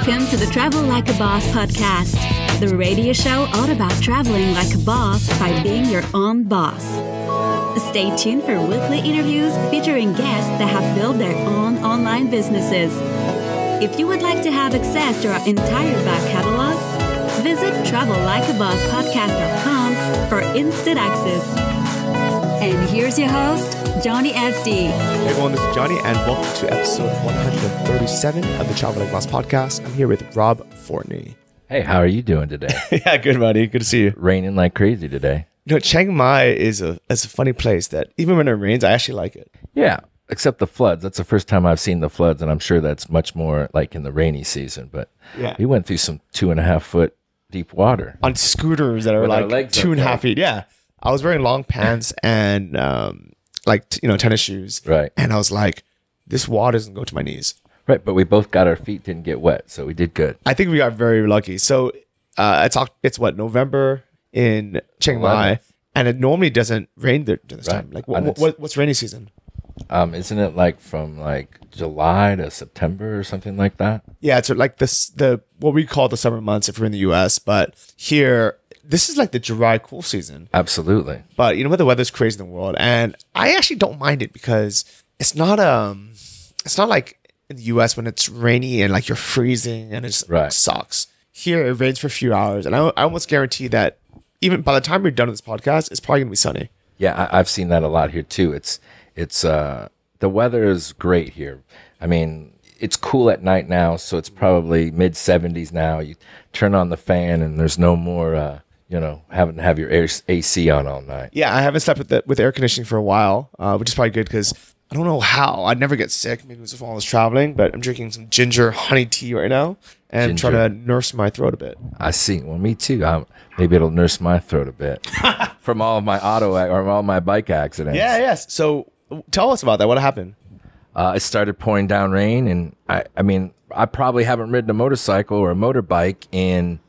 Welcome to the Travel Like a Boss podcast, the radio show all about traveling like a boss by being your own boss. Stay tuned for weekly interviews featuring guests that have built their own online businesses. If you would like to have access to our entire back catalog, visit travellikeabosspodcast.com for instant access. And here's your host, Johnny SD. Hey everyone, this is Johnny, and welcome to episode 137 of the Travel Like a Boss podcast. I'm here with Rob Fortney. Hey, how are you doing today? Yeah, good, buddy. Good to see you. Raining like crazy today. You know, Chiang Mai is a funny place that even when it rains, I actually like it. Yeah, except the floods. That's the first time I've seen the floods, and I'm sure that's much more like in the rainy season. But yeah, we went through some 2.5 foot deep water on scooters that are like 2.5 feet. Yeah, I was wearing long pants and tennis shoes. Right, and I was like, this water doesn't go to my knees. Right, but we both got our feet didn't get wet, so we did good. I think we got very lucky. So it's November in Chiang Mai, and it normally doesn't rain there during this time. Like, what's rainy season? Isn't it like from like July to September or something like that? Yeah, it's like the what we call the summer months if you're in the US, but here this is like the dry, cool season. Absolutely. But you know what? The weather's crazy in the world, and I actually don't mind it because it's not like in the US when it's rainy and like you're freezing and it sucks. Here it rains for a few hours, and I almost guarantee that even by the time we're done with this podcast, it's probably gonna be sunny. Yeah, I've seen that a lot here too. It's the weather is great here. I mean, it's cool at night now, so it's probably mid 70s now. You turn on the fan, and there's no more having to have your AC on all night. Yeah, I haven't slept with air conditioning for a while, which is probably good because I don't know how. I'd never get sick. Maybe it was while I was traveling, but I'm drinking some ginger honey tea right now and trying to nurse my throat a bit. I see. Well, me too. Maybe it'll nurse my throat a bit from all of my all my bike accidents. Yeah, yes. So tell us about that. What happened? It started pouring down rain, and I mean, I probably haven't ridden a motorcycle or a motorbike in,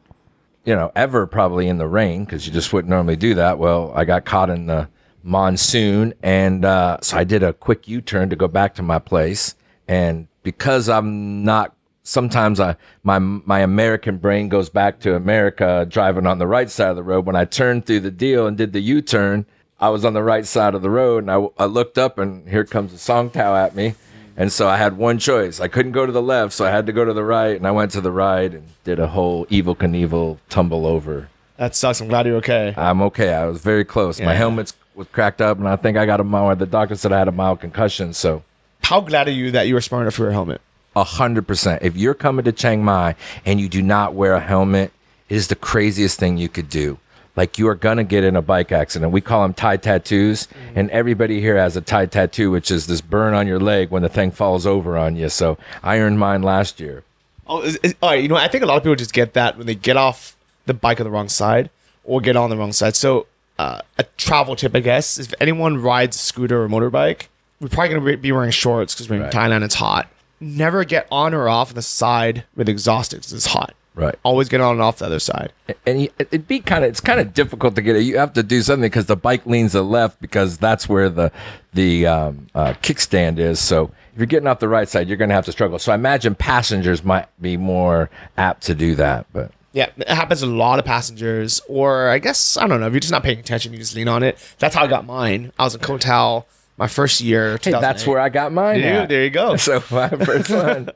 ever probably in the rain because you just wouldn't normally do that. Well, I got caught in the monsoon, and so I did a quick U-turn to go back to my place, and because I'm not, sometimes my American brain goes back to America driving on the right side of the road. When I turned through the deal and did the U-turn, I was on the right side of the road, and I looked up, and here comes a song towel at me. And so I had one choice. I couldn't go to the left, so I had to go to the right, and I went to the right and did a whole Evel Knievel tumble over. That sucks. I'm glad you're okay. I'm okay. I was very close. Yeah. My helmet was cracked up, and I think I got the doctor said I had a mild concussion. So, how glad are you that you were smart enough for your helmet? 100%. If you're coming to Chiang Mai and you do not wear a helmet, it is the craziest thing you could do. Like, you are going to get in a bike accident. We call them Thai tattoos, and everybody here has a Thai tattoo, which is this burn on your leg when the thing falls over on you. So I earned mine last year. Oh, all right. I think a lot of people just get that when they get off the bike on the wrong side or get on the wrong side. So a travel tip, I guess, if anyone rides a scooter or motorbike, we're probably going to be wearing shorts because we're in Thailand, it's hot. Never get on or off the side with the exhaust because it's hot. Right. Always get on and off the other side. And it's kind of difficult to get it. You have to do something because the bike leans to the left because that's where the kickstand is. So if you're getting off the right side, you're going to have to struggle. So I imagine passengers might be more apt to do that. But yeah, it happens to a lot of passengers. Or I guess, I don't know, if you're just not paying attention, you just lean on it. That's how I got mine. I was in Koh Tao my first year. Hey, that's where I got mine. There you go. So my first one.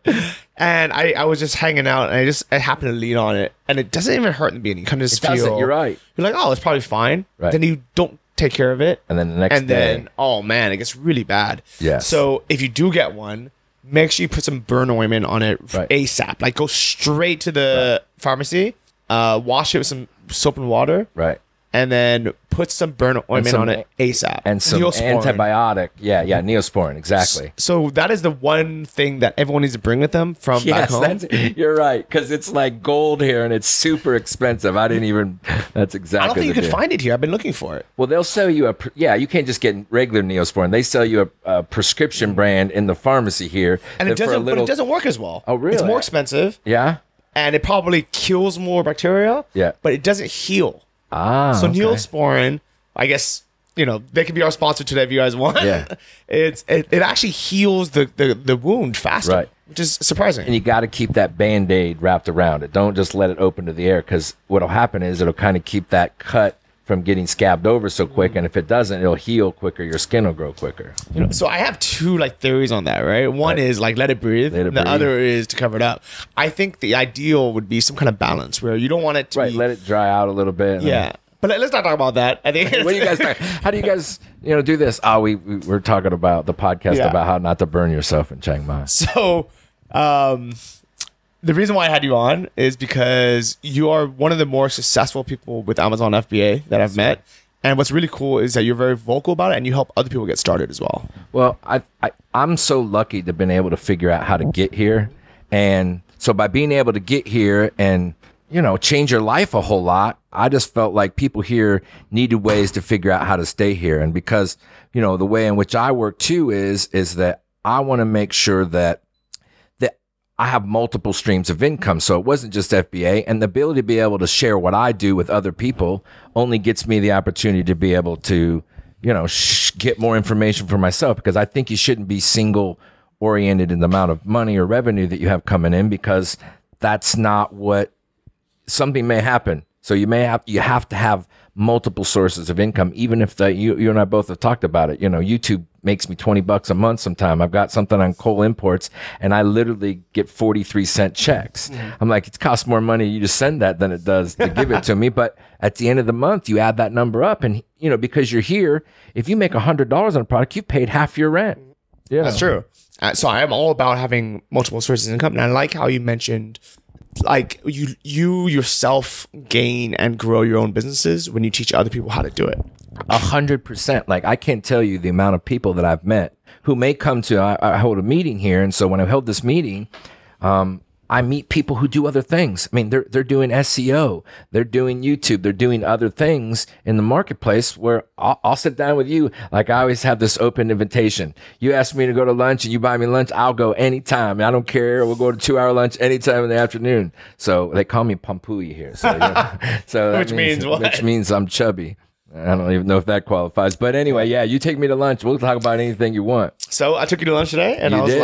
And I was just hanging out, and I happened to lean on it, and it doesn't even hurt in the beginning. You kind of just feel. You're right. You're like, oh, it's probably fine. Right. Then you don't take care of it, and then the next day, oh man, it gets really bad. Yeah. So if you do get one, make sure you put some burn ointment on it ASAP. Like, go straight to the pharmacy, wash it with some soap and water. Right. And then put some burn ointment on it ASAP. And some antibiotic. Yeah, Neosporin, exactly. So that is the one thing that everyone needs to bring with them from back home. You're right, because it's like gold here, and it's super expensive. That's exactly I don't think you can find it here. I've been looking for it. Well, they'll sell you you can't just get regular Neosporin. They sell you a prescription brand in the pharmacy here. And but it doesn't work as well. Oh, really? It's more expensive. Yeah? And it probably kills more bacteria. Yeah. But it doesn't heal. So Neosporin, I guess, they can be our sponsor today if you guys want. Yeah. It actually heals the wound faster. Right. which is surprising. And you got to keep that Band-Aid wrapped around it. Don't just let it open to the air, because what'll happen is it'll kind of keep that cut from getting scabbed over so quick, and if it doesn't, it'll heal quicker. Your skin will grow quicker. So I have two like theories on that, right? One is like let it breathe, and the other is to cover it up. I think the ideal would be some kind of balance where you don't want it to be, let it dry out a little bit. Yeah. But let's not talk about that. I think. What do you guys think? How do you guys, do this? Oh, we're talking about the podcast about how not to burn yourself in Chiang Mai. So, the reason why I had you on is because you are one of the more successful people with Amazon FBA that I've met. And what's really cool is that you're very vocal about it, and you help other people get started as well. Well, I'm so lucky to have been able to figure out how to get here. And so by being able to get here and change your life a whole lot, I just felt like people here needed ways to figure out how to stay here. And because, the way in which I work too is that I want to make sure that I have multiple streams of income. So it wasn't just FBA, and the ability to be able to share what I do with other people only gets me the opportunity to be able to, get more information for myself, because I think you shouldn't be single oriented in the amount of money or revenue that you have coming in, because that's not what something may happen. So you have to have multiple sources of income, even if you and I both have talked about it. YouTube makes me $20 a month sometime. I've got something on coal imports, and I literally get 43-cent checks. I'm like, it costs more money you just send that than it does to give it to me. But at the end of the month, you add that number up, and because you're here, if you make $100 on a product, you've paid half your rent. Yeah, that's true. So I am all about having multiple sources of income, and I like how you mentioned, like, you yourself gain and grow your own businesses when you teach other people how to do it. 100%. Like, I can't tell you the amount of people that I've met who may come to, I hold a meeting here. And so when I held this meeting, I meet people who do other things. I mean, they're doing SEO, they're doing YouTube, they're doing other things in the marketplace where I'll sit down with you. Like, I always have this open invitation. You ask me to go to lunch and you buy me lunch, I'll go anytime. I don't care. We'll go to 2-hour lunch anytime in the afternoon. So they call me Pampui here. So, which means what? Which means I'm chubby. I don't even know if that qualifies. But anyway, yeah, you take me to lunch. We'll talk about anything you want. So I took you to lunch today, and I was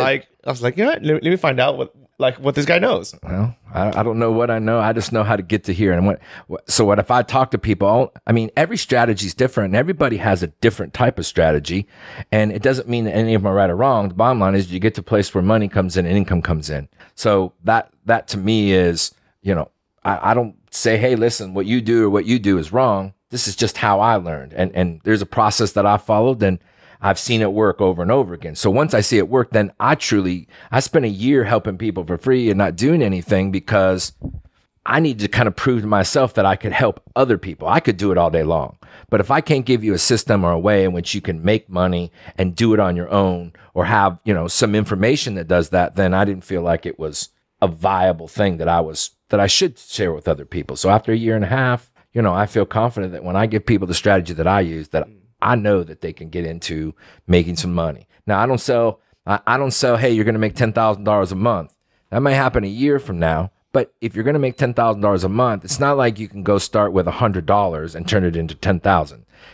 like, you know what? Let me find out what this guy knows. Well, I don't know what I know. I just know how to get to here. And what if I talk to people? I mean, every strategy is different, and everybody has a different type of strategy. And it doesn't mean that any of them are right or wrong. The bottom line is you get to a place where money comes in and income comes in. So that to me is, I don't say, hey, listen, what you do or what you do is wrong. This is just how I learned. And there's a process that I followed, and I've seen it work over and over again. So once I see it work, then I spent a year helping people for free and not doing anything, because I need to kind of prove to myself that I could help other people. I could do it all day long. But if I can't give you a system or a way in which you can make money and do it on your own, or have, some information that does that, then I didn't feel like it was a viable thing that I should share with other people. So after a year and a half, I feel confident that when I give people the strategy that I use, that I know that they can get into making some money. Now, I don't sell, hey, you're going to make $10,000 a month. That may happen a year from now. But if you're going to make $10,000 a month, it's not like you can go start with $100 and turn it into $10,000.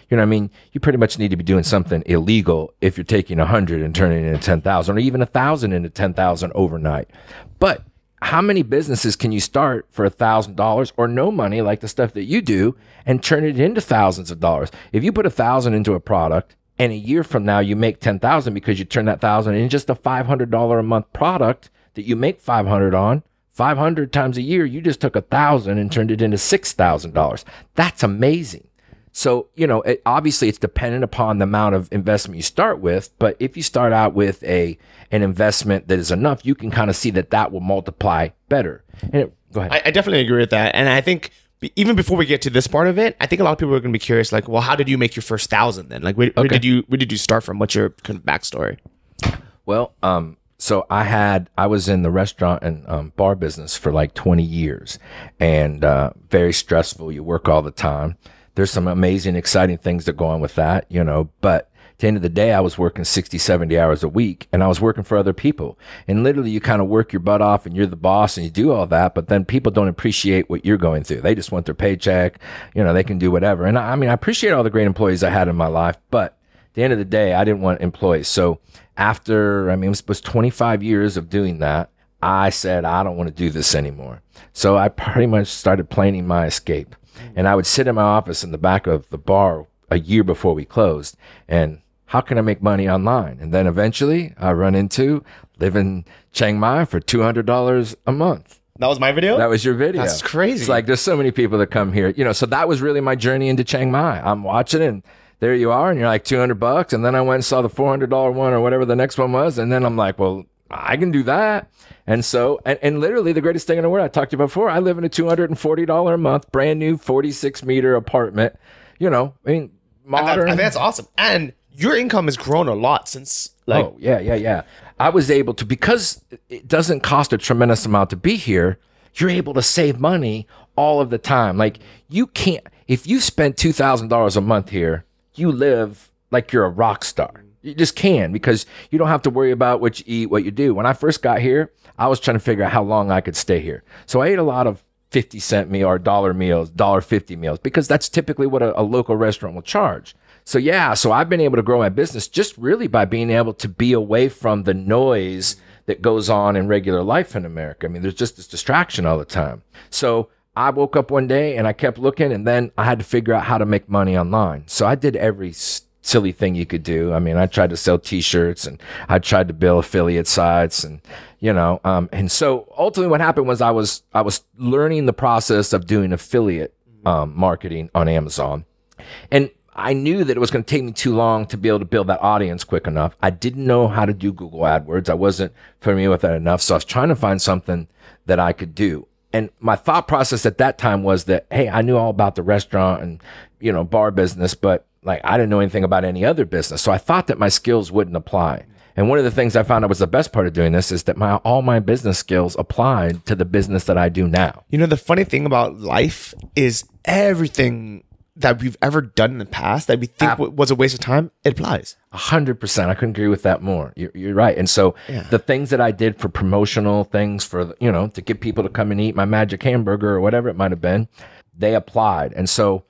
You know what I mean? You pretty much need to be doing something illegal if you're taking 100 and turning it into 10,000, or even 1,000 into 10,000 overnight. But how many businesses can you start for $1,000 or no money, like the stuff that you do, and turn it into thousands of dollars? If you put 1,000 into a product, and a year from now you make 10,000 because you turn that 1,000 into just a $500 a month product that you make 500 on, 500 times a year, you just took 1,000 and turned it into $6,000. That's amazing. So, obviously it's dependent upon the amount of investment you start with, but if you start out with an investment that is enough, you can kind of see that will multiply better. Go ahead. I definitely agree with that. And I think even before we get to this part of it, I think a lot of people are going to be curious, like, well, how did you make your first 1,000 then? Like, where did you start from? What's your kind of backstory? Well, so I was in the restaurant and bar business for like 20 years, and very stressful. You work all the time. There's some amazing, exciting things that go on with that, but at the end of the day, I was working 60, 70 hours a week, and I was working for other people. And literally, you kind of work your butt off, and you're the boss, and you do all that, but then people don't appreciate what you're going through. They just want their paycheck. They can do whatever. And I appreciate all the great employees I had in my life, but at the end of the day, I didn't want employees. So after, I mean, it was 25 years of doing that. I said, I don't want to do this anymore. So I pretty much started planning my escape. And I would sit in my office in the back of the bar a year before we closed. And how can I make money online? And then eventually I run into live in Chiang Mai for $200 a month. That was my video? That was your video. That's crazy. It's like there's so many people that come here, so that was really my journey into Chiang Mai. I'm watching it and there you are and you're like $200. And then I went and saw the $400 one or whatever the next one was. And then I'm like, well, I can do that. And so, and literally the greatest thing in the world, I talked to you before, I live in a $240 a month, brand new 46-meter apartment, I mean, modern. I think that's awesome. And your income has grown a lot since oh, yeah. I was able to, because it doesn't cost a tremendous amount to be here, you're able to save money all of the time. Like you can't, if you spend $2,000 a month here, you live like you're a rock star. You just can, because you don't have to worry about what you eat, what you do. When I first got here, I was trying to figure out how long I could stay here. So I ate a lot of 50-cent meal or dollar meals, $1.50 meals, because that's typically what a local restaurant will charge. So yeah, so I've been able to grow my business just really by being able to be away from the noise that goes on in regular life in America. I mean, there's just this distraction all the time. So I woke up one day and I kept looking, and then I had to figure out how to make money online. So I did every silly thing you could do. I mean, I tried to sell t-shirts and I tried to build affiliate sites and, and so ultimately what happened was I was learning the process of doing affiliate marketing on Amazon. And I knew that it was going to take me too long to be able to build that audience quick enough. I didn't know how to do Google AdWords. I wasn't familiar with that enough. So I was trying to find something that I could do. And my thought process at that time was that, hey, I knew all about the restaurant and, bar business, but like I didn't know anything about any other business. So I thought that my skills wouldn't apply. And one of the things I found out was the best part of doing this is that all my business skills applied to the business that I do now. The funny thing about life is everything that we've ever done in the past that we think was a waste of time, it applies. 100%. I couldn't agree with that more. You're right. And so the things that I did for promotional things for, to get people to come and eat my magic hamburger or whatever it might have been, they applied. And so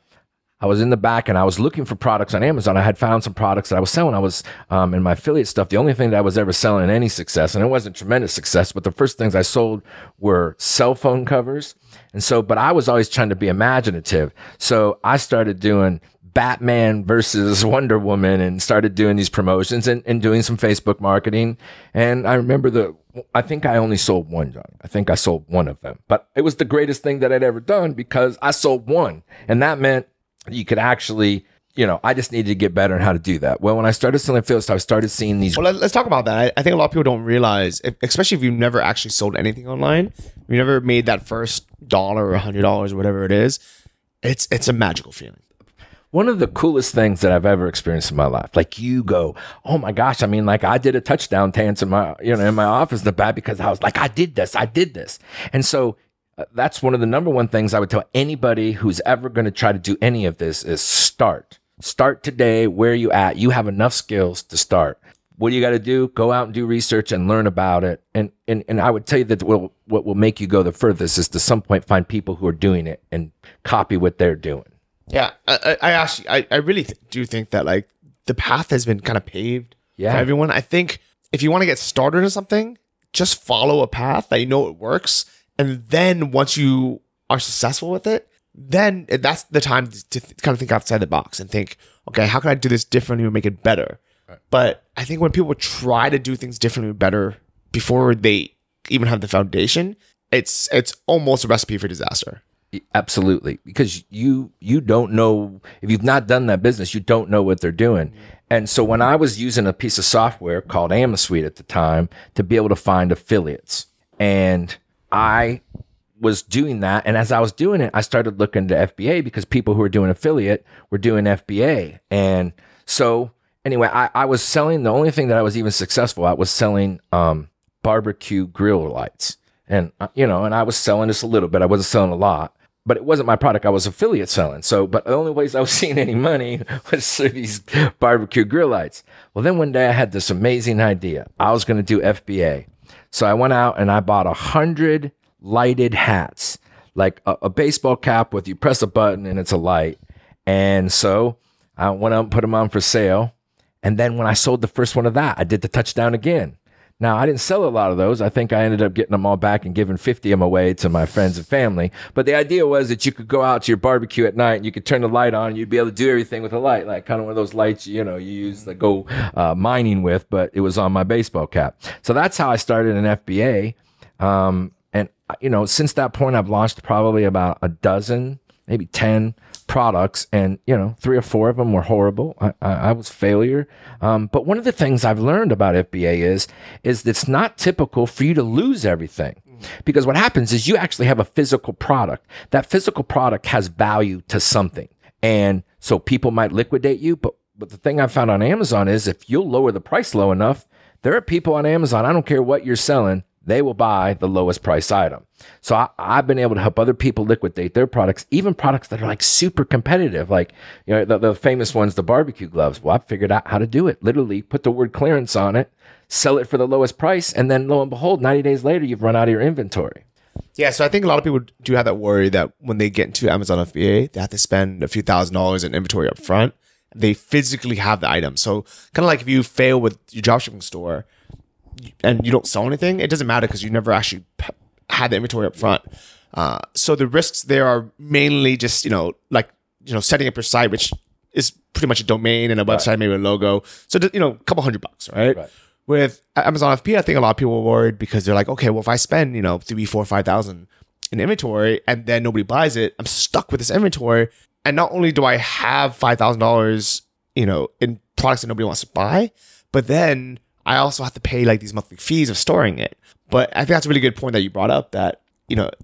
I was in the back and I was looking for products on Amazon. I had found some products that I was selling. I was in my affiliate stuff. The only thing that I was ever selling in any success, and it wasn't tremendous success, but the first things I sold were cell phone covers. And so, but I was always trying to be imaginative. So I started doing Batman versus Wonder Woman and started doing these promotions and doing some Facebook marketing. And I remember I think I only sold one, Johnny. I think I sold one of them, but it was the greatest thing that I'd ever done because I sold one. And that meant you could actually, I just needed to get better on how to do that. Well, when I started selling affiliates, I started seeing these. Well, let's talk about that. I think a lot of people don't realize, especially if you've never actually sold anything online, you never made that first $1 or $100 or whatever it is. It's a magical feeling. One of the coolest things that I've ever experienced in my life, like you go, oh my gosh. I mean, like I did a touchdown dance in my, in my office in the back because I was like, I did this. And so that's one of the number one things I would tell anybody who's ever going to try to do any of this is start today. Where are you at? You have enough skills to start. What do you got to do? Go out and do research and learn about it. And I would tell you that what will make you go the furthest is to some point find people who are doing it and copy what they're doing. Yeah. I really do think that like the path has been kind of paved for everyone. I think if you want to get started in something, just follow a path that it works. And then once you are successful with it, then that's the time to kind of think outside the box and think, okay, how can I do this differently or make it better? Right. But I think when people try to do things differently or better before they even have the foundation, it's almost a recipe for disaster. Absolutely. Because you don't know, if you've not done that business, you don't know what they're doing. And so when I was using a piece of software called AmaSuite at the time to be able to find affiliates, and I was doing that. And as I was doing it, I started looking to FBA because people who were doing affiliate were doing FBA. And so anyway, I was selling, the only thing that I was even successful at was selling barbecue grill lights. And, and I was selling this a little bit. I wasn't selling a lot, but it wasn't my product. I was affiliate selling. So, but the only ways I was seeing any money was through these barbecue grill lights. Well, then one day I had this amazing idea. I was going to do FBA. So I went out and I bought 100 lighted hats, like a baseball cap with you press a button and it's a light. And so I went out and put them on for sale. And then when I sold the first one of that, I did the touchdown again. Now, I didn't sell a lot of those. I think I ended up getting them all back and giving 50 of them away to my friends and family. But the idea was that you could go out to your barbecue at night and you could turn the light on and you'd be able to do everything with a light, like kind of one of those lights, you use to go mining with, but it was on my baseball cap. So that's how I started an FBA. And since that point, I've launched probably about a dozen, maybe 10 products, and 3 or 4 of them were horrible. I was failure. But one of the things I've learned about FBA is it's not typical for you to lose everything, because what happens is you actually have a physical product. That physical product has value to something, and so people might liquidate you. But the thing I found on Amazon is if you'll lower the price low enough, there are people on Amazon, I don't care what you're selling, they will buy the lowest price item. So I've been able to help other people liquidate their products, even products that are like super competitive, like the famous ones, the barbecue gloves. Well, I figured out how to do it. Literally put the word clearance on it, sell it for the lowest price, and then lo and behold, 90 days later, you've run out of your inventory. Yeah, so I think a lot of people do have that worry that when they get into Amazon FBA, they have to spend a few $1,000s in inventory up front. They physically have the item. So kind of like if you fail with your dropshipping store, and you don't sell anything, it doesn't matter because you never actually had the inventory up front. So the risks there are mainly just, setting up your site, which is pretty much a domain and a website, maybe a logo. So, a couple $100, right? With Amazon FBA, I think a lot of people are worried because they're like, okay, well, if I spend, 3, 4, 5,000 in inventory and then nobody buys it, I'm stuck with this inventory. And not only do I have $5,000, in products that nobody wants to buy, but then I also have to pay like these monthly fees of storing it. But I think that's a really good point that you brought up, that,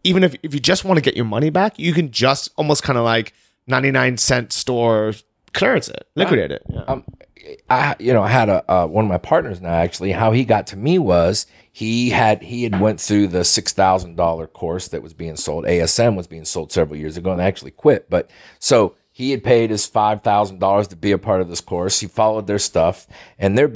even if you just want to get your money back, you can just almost kind of like 99-cent store clearance it, liquidate it. Yeah. I had one of my partners now, actually, how he got to me was he had went through the $6,000 course that was being sold. ASM was being sold several years ago, and they actually quit. But so he had paid his $5,000 to be a part of this course. He followed their stuff, and their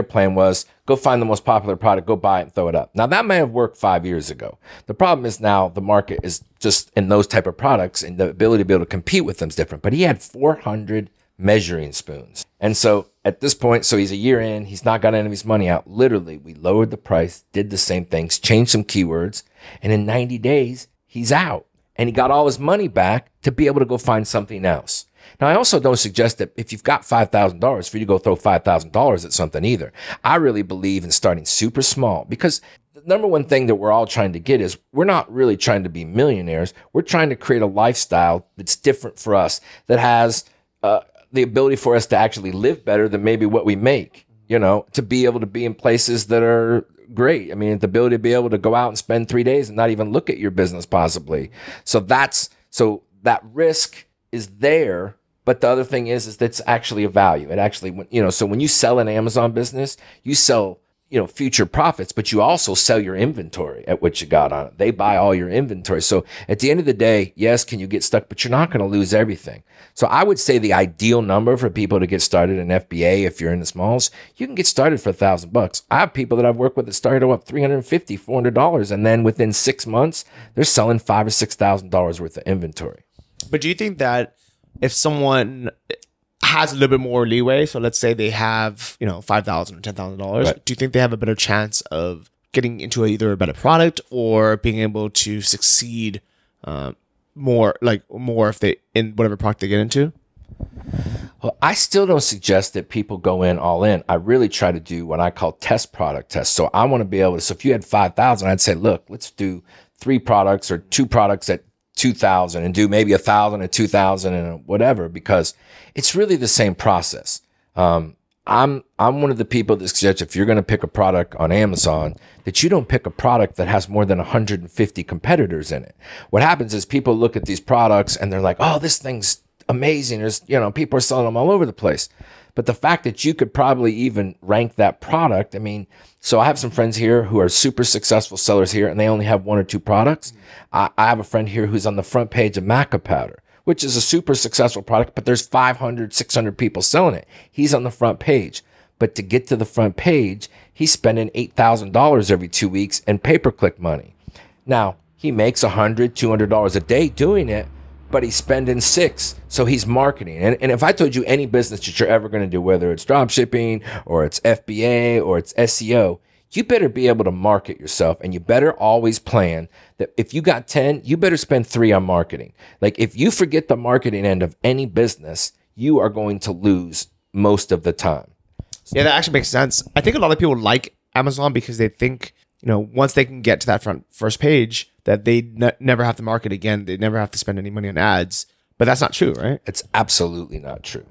plan was go find the most popular product, go buy it and throw it up. Now that may have worked 5 years ago. The problem is now the market is just in those type of products, and the ability to be able to compete with them is different. But he had 400 measuring spoons. And so at this point, so he's a year in, he's not got any of his money out. Literally, we lowered the price, did the same things, changed some keywords, and in 90 days, he's out. And he got all his money back to be able to go find something else. Now, I also don't suggest that if you've got $5,000 for you to go throw $5,000 at something either. I really believe in starting super small, because the number one thing that we're all trying to get is we're not really trying to be millionaires. We're trying to create a lifestyle that's different for us, that has the ability for us to actually live better than maybe what we make, to be able to be in places that are great. I mean, the ability to be able to go out and spend 3 days and not even look at your business possibly. So that risk is there. But the other thing is that's actually a value. It actually, so when you sell an Amazon business, you sell, future profits, but you also sell your inventory at what you got on it. They buy all your inventory. So at the end of the day, yes, can you get stuck, but you're not going to lose everything. So I would say the ideal number for people to get started in FBA, if you're in the smalls, you can get started for $1,000. I have people that I've worked with that started up $350, $400, and then within 6 months, they're selling $5,000 or $6,000 worth of inventory. But do you think that if someone has a little bit more leeway, so let's say they have, $5,000 or $10,000, right, do you think they have a better chance of getting into either a better product or being able to succeed more if they in whatever product they get into? Well, I still don't suggest that people go in all in. I really try to do what I call test product tests. So I want to be able to, so if you had 5,000, I'd say, look, let's do 3 products or 2 products at 2,000 and do maybe 1,000 at 2,000 and whatever, because it's really the same process. I'm one of the people that suggests if you're going to pick a product on Amazon, that you don't pick a product that has more than 150 competitors in it. What happens is people look at these products and they're like, oh, this thing's amazing. There's, people are selling them all over the place. But the fact that you could probably even rank that product, so I have some friends here who are super successful sellers here, and they only have 1 or 2 products. I have a friend here who's on the front page of Maca Powder, which is a super successful product, but there's 500, 600 people selling it. He's on the front page. But to get to the front page, he's spending $8,000 every 2 weeks in pay-per-click money. Now, he makes $100, $200 a day doing it, but he's spending 6. So he's marketing. And if I told you any business that you're ever going to do, whether it's drop shipping or it's FBA or it's SEO, you better be able to market yourself, and you better always plan that if you got 10, you better spend 3 on marketing. Like if you forget the marketing end of any business, you are going to lose most of the time. Yeah, that actually makes sense. I think a lot of people like Amazon because they think, once they can get to that first page, that they never have to market again. They never have to spend any money on ads. But that's not true, right? It's absolutely not true.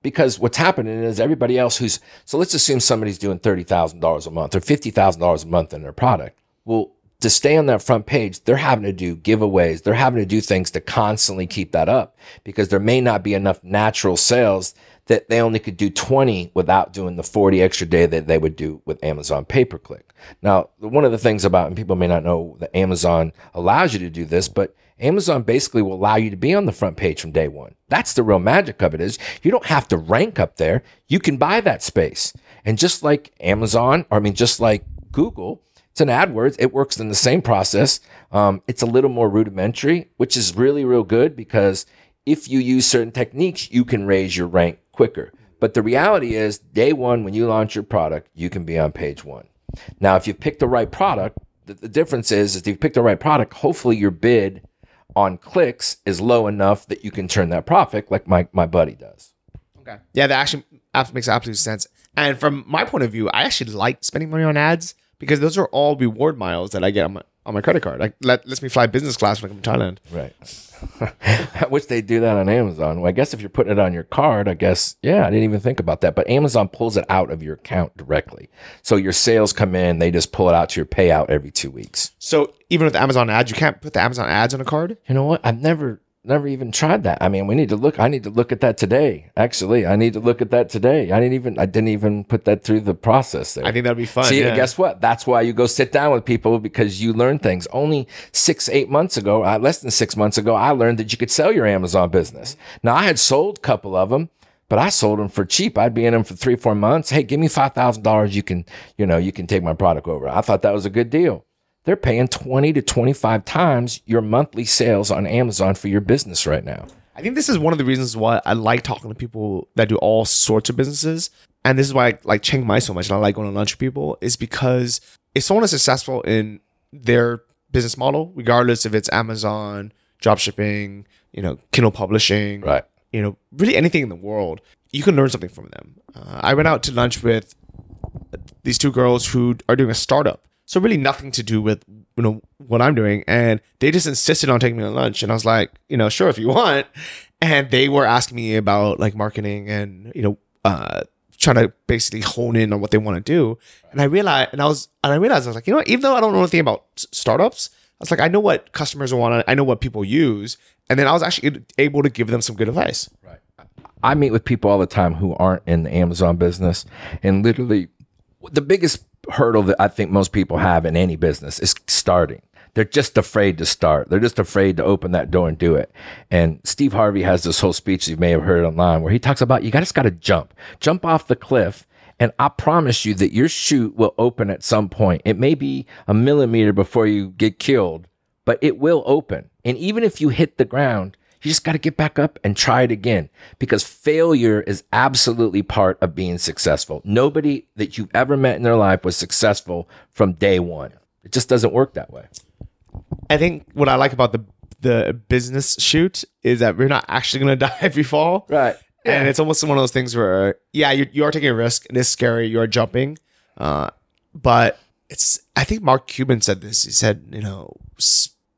Because what's happening is everybody else so let's assume somebody's doing $30,000 a month or $50,000 a month in their product. Well, to stay on that front page, they're having to do giveaways. They're having to do things to constantly keep that up because there may not be enough natural sales that they only could do 20 without doing the 40 extra day that they would do with Amazon pay-per-click. Now, one of the things about, and people may not know that Amazon allows you to do this, but Amazon basically will allow you to be on the front page from day one. That's the real magic of it is you don't have to rank up there. You can buy that space. And just like Amazon, just like Google, it's an AdWords. It works in the same process. It's a little more rudimentary, which is really real good because if you use certain techniques, you can raise your rank quicker. But the reality is day one, when you launch your product, you can be on page 1. Now, if you pick the right product, the difference is if you pick the right product, hopefully your bid on clicks is low enough that you can turn that profit like my buddy does. Okay. Yeah, that actually makes absolute sense. And from my point of view, I actually like spending money on ads because those are all reward miles that I get on my credit card. Like lets me fly business class when I come to Thailand. Right. I wish they do that on Amazon. Well, I guess if you're putting it on your card, I didn't even think about that. But Amazon pulls it out of your account directly. So your sales come in, they just pull it out to your payout every 2 weeks. So even with Amazon ads, you can't put the Amazon ads on a card? You know what? I've never even tried that. I need to look. I need to look at that today. Actually, I need to look at that today. I didn't even put that through the process there. I think that'd be fun. See, yeah. Guess what? That's why you go sit down with people because you learn things. Only 6-8 months ago, less than 6 months ago, I learned that you could sell your Amazon business. Now I had sold a couple of them, but I sold them for cheap. I'd be in them for 3-4 months. Hey, give me $5,000. You can take my product over. I thought that was a good deal. They're paying 20 to 25 times your monthly sales on Amazon for your business right now. I think this is one of the reasons why I like talking to people that do all sorts of businesses. And this is why I like Chiang Mai so much and I like going to lunch with people is because if someone is successful in their business model, regardless if it's Amazon, dropshipping, Kindle publishing, right? Really anything in the world, you can learn something from them. I went out to lunch with these 2 girls who are doing a startup. So really nothing to do with, what I'm doing. And they just insisted on taking me on lunch. And I was like, sure, if you want. And they were asking me about like marketing and, trying to basically hone in on what they want to do. And I realized I was like, even though I don't know anything about startups, I was like, I know what customers want. I know what people use. And then I was actually able to give them some good advice. Right. I meet with people all the time who aren't in the Amazon business. And literally the biggest hurdle that I think most people have in any business is starting. They're just afraid to start. They're just afraid to open that door and do it. And Steve Harvey has this whole speech you may have heard online where he talks about you just got to jump off the cliff. And I promise you that your chute will open at some point. It may be a millimeter before you get killed, but it will open. And even if you hit the ground, you just got to get back up and try it again because failure is absolutely part of being successful. Nobody that you've ever met in their life was successful from day one. It just doesn't work that way. I think what I like about the business shoot is that we're not actually going to die if we fall. Right. Yeah. And it's almost one of those things where, you are taking a risk and it's scary. You are jumping. But I think Mark Cuban said this. He said,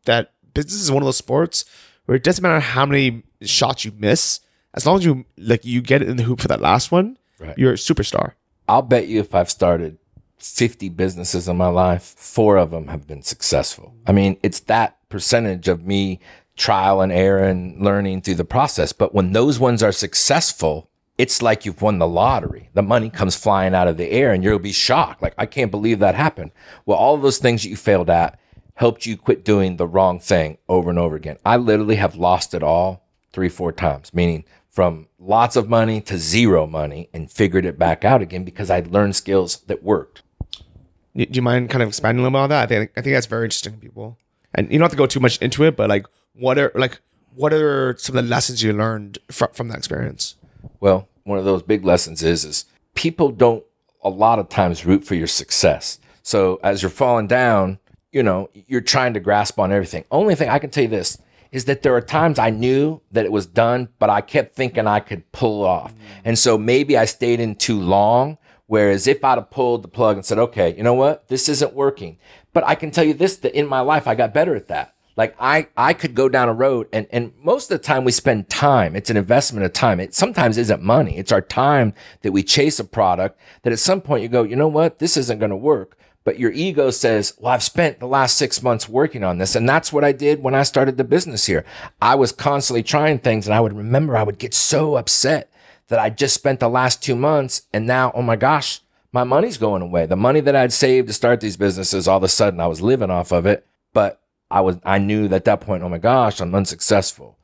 that business is one of those sports where it doesn't matter how many shots you miss, as long as you get it in the hoop for that last one, right, you're a superstar. I'll bet you if I've started 50 businesses in my life, 4 of them have been successful. It's that percentage of me trial and error and learning through the process. But when those ones are successful, it's like you've won the lottery. The money comes flying out of the air and you'll be shocked. Like, I can't believe that happened. Well, all of those things that you failed at helped you quit doing the wrong thing over and over again. I literally have lost it all 3-4 times, meaning from lots of money to 0 money and figured it back out again because I'd learned skills that worked. Do you mind kind of expanding a little bit on that? I think that's very interesting to people. And you don't have to go too much into it, but what are some of the lessons you learned from that experience? Well, one of those big lessons is people don't a lot of times root for your success. So as you're falling down, you're trying to grasp on everything. Only thing I can tell you this is that there are times I knew that it was done, but I kept thinking I could pull off. And so maybe I stayed in too long. Whereas if I'd have pulled the plug and said, okay, you know what, this isn't working. But I can tell you this, that in my life, I got better at that. Like I could go down a road and most of the time we spend time. It's an investment of time. It sometimes isn't money. It's our time that we chase a product that at some point you go, you know what, this isn't going to work. But your ego says, well, I've spent the last 6 months working on this. And that's what I did when I started the business here. I was constantly trying things and I would get so upset that I just spent the last 2 months and now, oh my gosh, my money's going away. The money that I'd saved to start these businesses, all of a sudden I was living off of it. But I knew at that point, oh my gosh, I'm unsuccessful.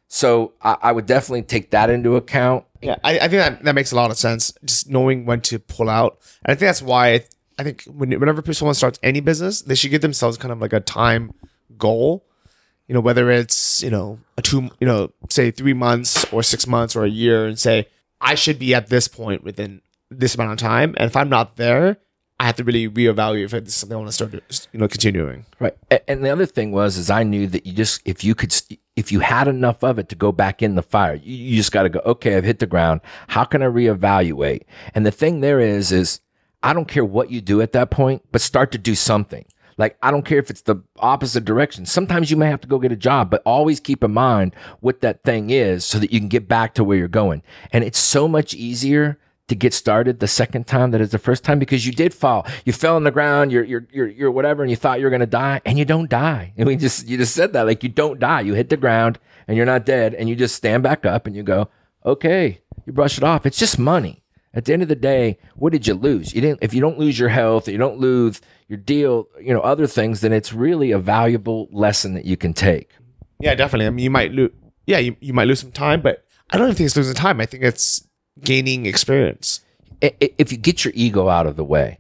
So I would definitely take that into account. Yeah, I think that makes a lot of sense. Just knowing when to pull out. And I think that's why I think whenever someone starts any business, they should give themselves kind of like a time goal. Whether it's, say 3 months or 6 months or a year, and say, I should be at this point within this amount of time. And if I'm not there, I have to really reevaluate if it's something I want to start, continuing. Right. And the other thing is I knew that if you had enough of it to go back in the fire, you just got to go, okay, I've hit the ground. How can I reevaluate? And the thing there is I don't care what you do at that point, but start to do something. Like, I don't care if it's the opposite direction. Sometimes you may have to go get a job, but always keep in mind what that thing is so that you can get back to where you're going. And it's so much easier to get started the second time than it's the first time, because you did fall. You fell on the ground, you're whatever, and you thought you were going to die, and you don't die. And you just said that, like, you don't die. You hit the ground and you're not dead, and you just stand back up and you go, okay, you brush it off. It's just money. At the end of the day, what did you lose? If you don't lose your health, you don't lose your deal, other things, then it's really a valuable lesson that you can take. Yeah, definitely. I mean, you might lose. Yeah, you might lose some time, but I don't even think it's losing time. I think it's gaining experience. If you get your ego out of the way,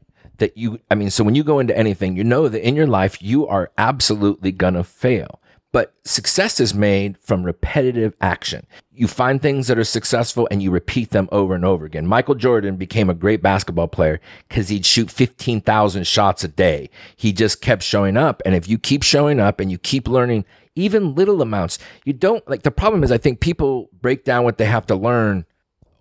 so when you go into anything, that in your life you are absolutely gonna fail. But success is made from repetitive action. You find things that are successful and you repeat them over and over again. Michael Jordan became a great basketball player because he'd shoot 15,000 shots a day. He just kept showing up. And if you keep showing up and you keep learning even little amounts, the problem is I think people break down what they have to learn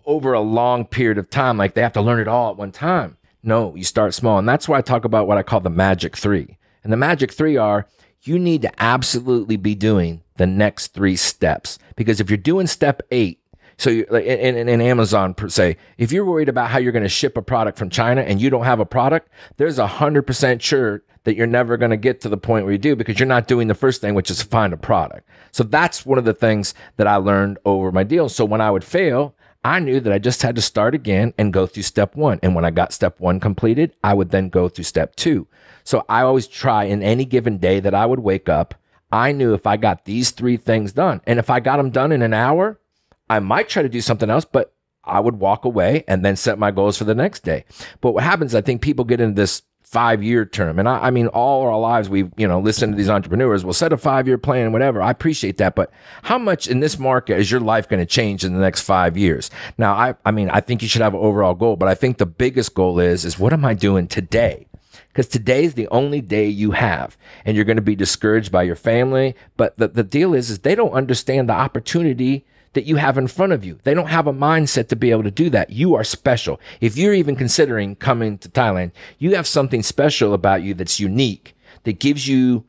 over a long period of time. Like they have to learn it all at one time. No, you start small. And that's why I talk about what I call the magic 3. And the magic 3 are, you need to absolutely be doing the next 3 steps. Because if you're doing step 8, so in Amazon per se, if you're worried about how you're going to ship a product from China and you don't have a product, there's 100% sure that you're never going to get to the point where you do, because you're not doing the first thing, which is find a product. So that's one of the things that I learned over my deals. So when I would fail, I knew that I just had to start again and go through step 1. And when I got step 1 completed, I would then go through step 2. So I always try in any given day that I would wake up, I knew if I got these 3 things done, and if I got them done in an hour, I might try to do something else, but I would walk away and then set my goals for the next day. But what happens, I think people get into this 5-year term. And I mean, all our lives, we listen to these entrepreneurs, we'll set a 5-year plan, whatever. I appreciate that. But how much in this market is your life going to change in the next 5 years? Now, I think you should have an overall goal, but I think the biggest goal is what am I doing today? Because today is the only day you have, and you're going to be discouraged by your family. But the deal is they don't understand the opportunity that you have in front of you. They don't have a mindset to be able to do that. You are special. If you're even considering coming to Thailand, you have something special about you that's unique, that gives you,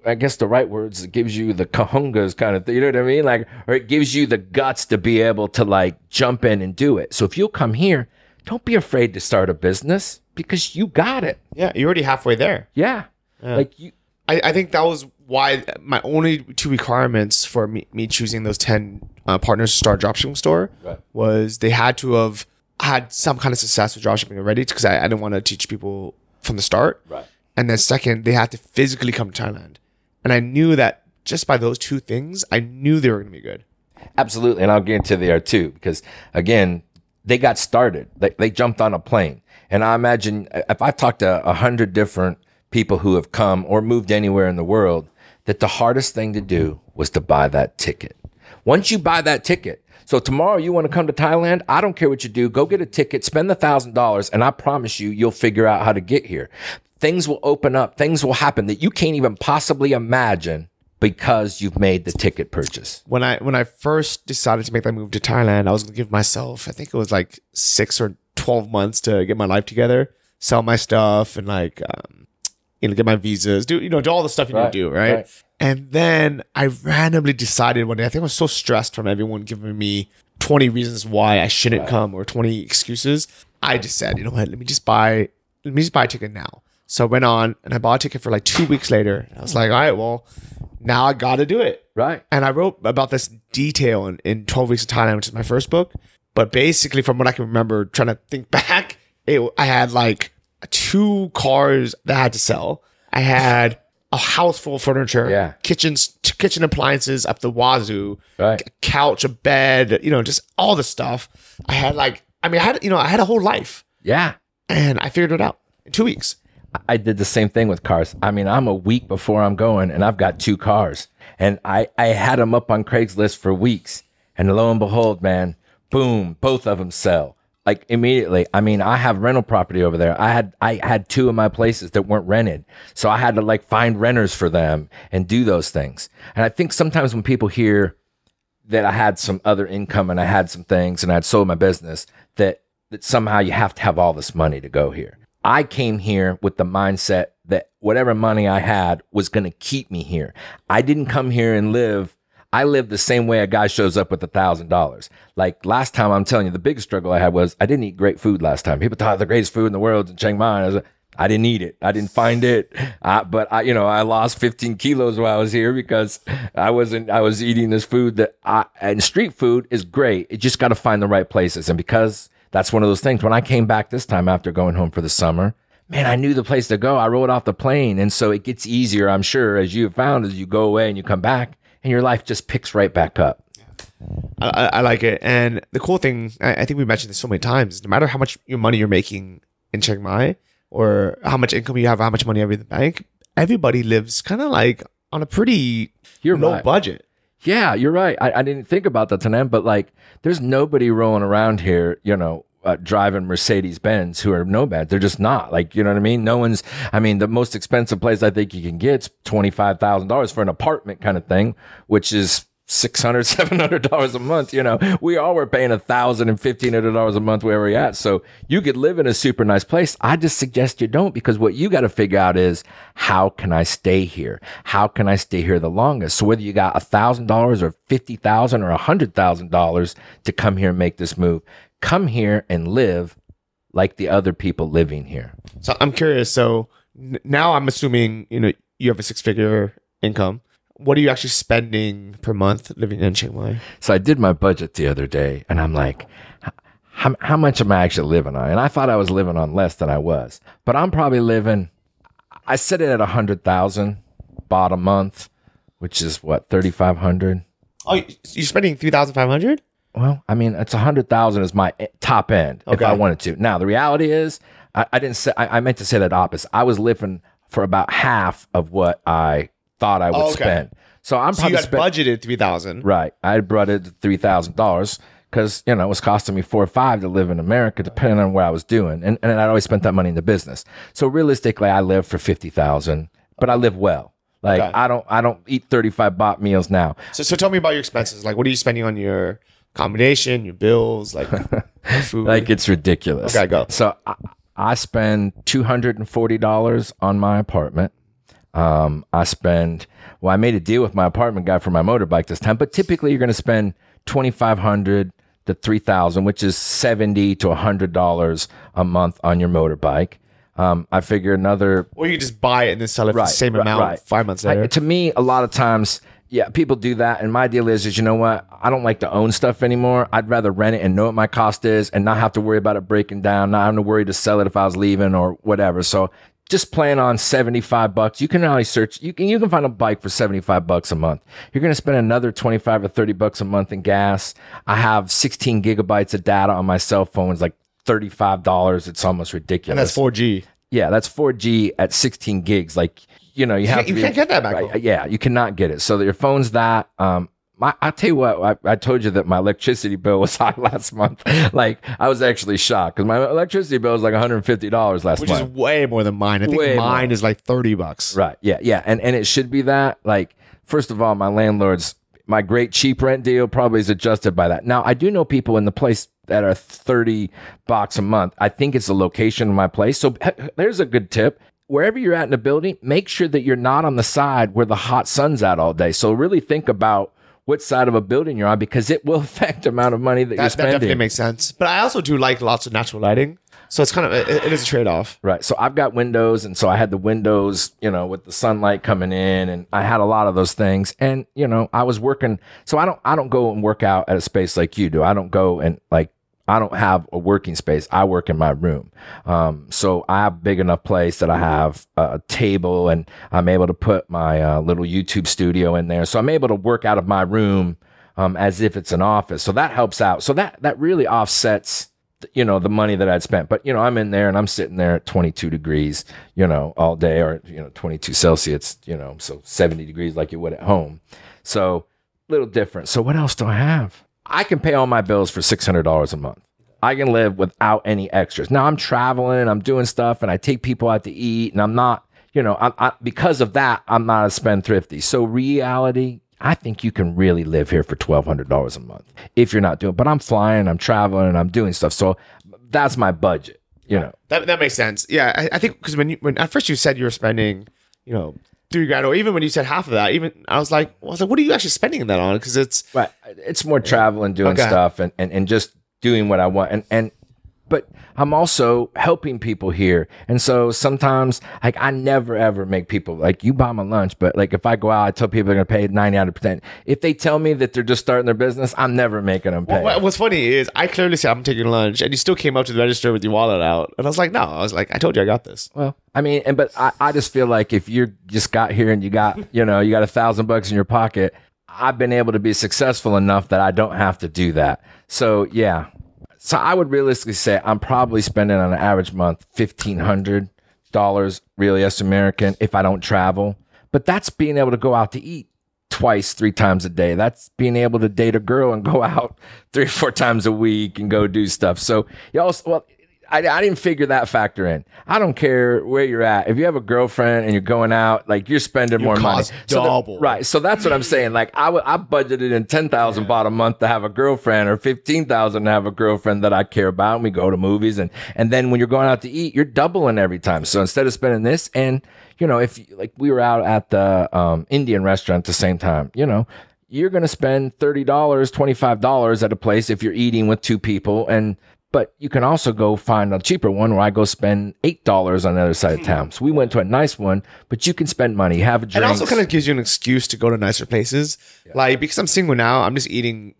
I guess the right words, it gives you the kahungas kind of thing, you know what I mean? Or it gives you the guts to be able to jump in and do it. So if you'll come here, don't be afraid to start a business, because you got it. Yeah, you're already halfway there. Yeah. I think that was why my only 2 requirements for me choosing those 10 partners to start a dropshipping store was they had to have had some kind of success with dropshipping already, because I didn't want to teach people from the start. Right. And then second, they had to physically come to Thailand. And I knew that just by those 2 things, I knew they were going to be good. Absolutely. And I'll get into there too, because again, they got started. They jumped on a plane. And I imagine if I've talked to 100 different people who have come or moved anywhere in the world, that the hardest thing to do was to buy that ticket. Once you buy that ticket, so tomorrow you want to come to Thailand, I don't care what you do, go get a ticket, spend the $1,000, and I promise you, you'll figure out how to get here. Things will open up, things will happen that you can't even possibly imagine because you've made the ticket purchase. When I first decided to make that move to Thailand, I was going to give myself, I think it was like 6 or 12 months to get my life together, sell my stuff, and like, get my visas, do all the stuff you need to do, right? And then I randomly decided one day, I think I was so stressed from everyone giving me 20 reasons why I shouldn't come or 20 excuses. I just said, you know what, let me just buy a ticket now. So I went on and I bought a ticket for like 2 weeks later. I was like, all right, well, now I got to do it. Right. And I wrote about this detail in 12 Weeks of Thailand, which is my first book. But basically, from what I can remember, trying to think back, I had like 2 cars that I had to sell. I had a house full of furniture, kitchen appliances up the wazoo, a couch, a bed, just all the stuff. I had I had a whole life. Yeah. And I figured it out in 2 weeks. I did the same thing with cars. I mean, I'm a week before I'm going and I've got 2 cars and I had them up on Craigslist for weeks. And lo and behold, man, boom, both of them sell. Like immediately. I mean, I have rental property over there. I had 2 of my places that weren't rented. So I had to like find renters for them and do those things. And I think sometimes when people hear that I had some other income and I had some things and I had sold my business, that somehow you have to have all this money to go here. I came here with the mindset that whatever money I had was going to keep me here. I didn't come here and live. I lived the same way a guy shows up with $1,000. Like last time, I'm telling you, the biggest struggle I had was I didn't eat great food last time. People thought the greatest food in the world in Chiang Mai. I didn't eat it. I didn't find it. But I lost 15 kilos while I was here because I was eating this food and street food is great. You just got to find the right places. And because that's one of those things, when I came back this time after going home for the summer, man, I knew the place to go. I rode off the plane. And so it gets easier, I'm sure, as you have found, as you go away and you come back. And your life just picks right back up. I like it. And the cool thing, I think we mentioned this so many times, no matter how much money you're making in Chiang Mai or how much income you have, how much money you have in the bank, everybody lives kind of like on a pretty low budget. Yeah, you're right. I didn't think about that tonight, but like there's nobody rolling around here, driving Mercedes-Benz who are nomads. They're just not, like, you know what I mean? The most expensive place I think you can get's $25,000 for an apartment kind of thing, which is $600, $700 a month. We all were paying $1,000 and $1,500 a month where we're at. So you could live in a super nice place. I just suggest you don't, because what you got to figure out is, how can I stay here? How can I stay here the longest? So whether you got $1,000 or $50,000 or $100,000 to come here and make this move, come here and live like the other people living here. So I'm curious. So now I'm assuming, you have a 6-figure income. What are you actually spending per month living in Chiang Mai? So I did my budget the other day and I'm like, how much am I actually living on? And I thought I was living on less than I was, but I'm probably living, I set it at 100,000 baht a month, which is what, 3,500. Oh, you're spending 3,500? Well, I mean, it's 100,000 is my top end if I wanted to. Now, the reality is, I meant to say that opposite. I was living for about half of what I thought I would spend. So I'm probably you had budgeted 3,000, right? I had budgeted $3,000 because it was costing me $4,000 or $5,000 to live in America, depending on what I was doing, and I'd always spent that money in the business. So realistically, I lived for 50,000, but I live well. Like I don't eat 35 baht meals now. So tell me about your expenses. Like, what are you spending on your accommodation, your bills, like food? Like, it's ridiculous. Okay, go. So I spend $240 on my apartment. I made a deal with my apartment guy for my motorbike this time, but typically you're going to spend $2,500 to $3,000, which is $70 to $100 a month on your motorbike. I figure another... Or you can just buy it and then sell it for the same amount 5 months later. To me, a lot of times, yeah, people do that. And my deal is, you know what? I don't like to own stuff anymore. I'd rather rent it and know what my cost is and not have to worry about it breaking down, not having to worry to sell it if I was leaving or whatever. So just plan on $75. You can really search. You can find a bike for $75 a month. You're going to spend another $25 or $30 a month in gas. I have 16 gigabytes of data on my cell phone. It's like $35. It's almost ridiculous. And that's 4G. Yeah, that's 4G at 16 gigs. Like, you have to you can't get that back right, home. yeah, you cannot get it. So your phone's that. I'll tell you what, I told you that my electricity bill was high last month. Like, I was actually shocked because my electricity bill was like $150 last month. Which is way more than mine. I think mine is like $30. Right. Yeah. Yeah. And it should be that. Like, first of all, my great cheap rent deal probably is adjusted by that. Now, I do know people in the place that are $30 a month. I think it's the location of my place. So there's a good tip. Wherever you're at in the building, make sure that you're not on the side where the hot sun's at all day. So really think about what side of a building you're on, because it will affect the amount of money that you're spending. That definitely makes sense. But I also do like lots of natural lighting. So it's kind of, it is a trade-off. Right. So I've got windows. And so I had the windows, with the sunlight coming in, and I had a lot of those things. And, I was working. So I don't go and work out at a space like you do. I don't go and I don't have a working space. I work in my room. So I have a big enough place that I have a table, and I'm able to put my little YouTube studio in there. So I'm able to work out of my room as if it's an office. So that helps out. So that really offsets, the money that I'd spent. But, I'm in there and I'm sitting there at 22 degrees, all day, or, 22 Celsius, so 70 degrees like you would at home. So a little different. So what else do I have? I can pay all my bills for $600 a month. I can live without any extras. Now I'm traveling and I'm doing stuff and I take people out to eat, and I'm not, because of that, I'm not a spendthrifty. So reality, I think you can really live here for $1,200 a month if you're not doing, but I'm flying, I'm traveling, and I'm doing stuff. So that's my budget, That makes sense. Yeah. I think because when at first you said you were spending, $3,000, or even when you said half of that, I was like, what are you actually spending that on? Because it's right. It's more traveling, doing stuff, and just doing what I want. But I'm also helping people here. And so sometimes, I never ever make people you buy my lunch. But if I go out, I tell people they're going to pay 90%. If they tell me that they're just starting their business, I'm never making them pay. What's funny is I clearly said I'm taking lunch, and you still came up to the register with your wallet out. And I was like, no, I told you I got this. Well, but I just feel like if you just got here and you got, you got $1,000 in your pocket, I've been able to be successful enough that I don't have to do that. So yeah. So I would realistically say I'm probably spending on an average month $1,500 really as American if I don't travel. But that's being able to go out to eat twice, 3 times a day. That's being able to date a girl and go out 3 or 4 times a week and go do stuff. So you also, I didn't figure that factor in. I don't care where you're at. If you have a girlfriend and you're going out, you're spending more money. Double. Right. So that's what I'm saying. I budgeted in $10,000 about a month to have a girlfriend, or $15,000 to have a girlfriend that I care about. And we go to movies, and then when you're going out to eat, you're doubling every time. So instead of spending this, and if we were out at the Indian restaurant at the same time, you're going to spend $30, $25 at a place if you're eating with 2 people. But you can also go find a cheaper one where I go spend $8 on the other side of town. So we went to a nice one, but you can spend money, have a drink. It also kind of gives you an excuse to go to nicer places. Yeah. Because I'm single now, I'm just eating,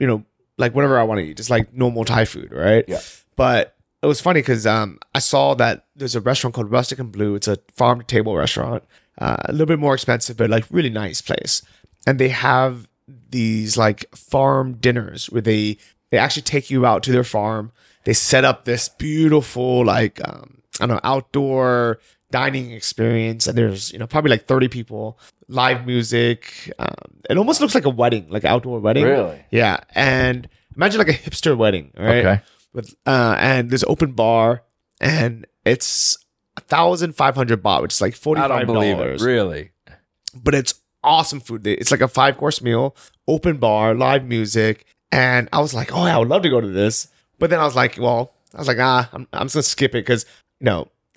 whatever I want to eat, just normal Thai food, right? Yeah. But it was funny because I saw that there's a restaurant called Rustic and Blue. It's a farm-to-table restaurant, a little bit more expensive, but really nice place. And they have these farm dinners where they actually take you out to their farm. They set up this beautiful, outdoor dining experience. And there's, probably 30 people, live music. It almost looks like a wedding, like an outdoor wedding. Really? Yeah. And imagine a hipster wedding, right? Okay. And there's open bar, and it's 1,500 baht, which is $45. I don't believe it. Really? But it's awesome food. It's a 5-course meal, open bar, live music. And I was like, oh, yeah, I would love to go to this. But then I was like, I'm just going to skip it because,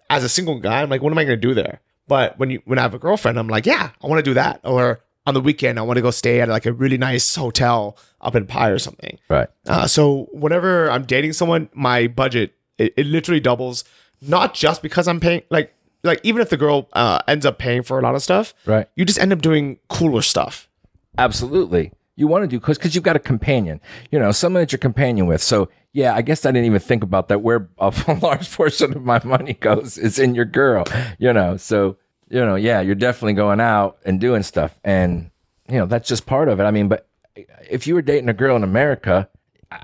as a single guy, I'm like, what am I going to do there? But when I have a girlfriend, I'm like, yeah, I want to do that. Or on the weekend, I want to go stay at a really nice hotel up in Pai or something. Right. So whenever I'm dating someone, my budget, it literally doubles, not just because I'm paying, even if the girl ends up paying for a lot of stuff, right, you just end up doing cooler stuff. Absolutely. You want to do, because you've got a companion, someone that you're companion with. So yeah, I guess I didn't even think about that. Where a large portion of my money goes is in your girl, So, yeah, you're definitely going out and doing stuff. And, that's just part of it. But if you were dating a girl in America,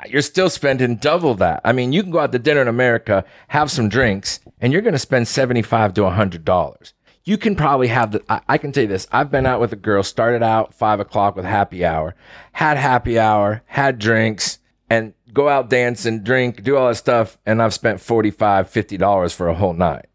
you're still spending double that. You can go out to dinner in America, have some drinks, and you're going to spend $75 to $100. you can probably have I can tell you this. I've been out with a girl, started out 5 o'clock with happy hour, had drinks, and go out dancing, drink, do all that stuff. And I've spent $45, $50 for a whole night,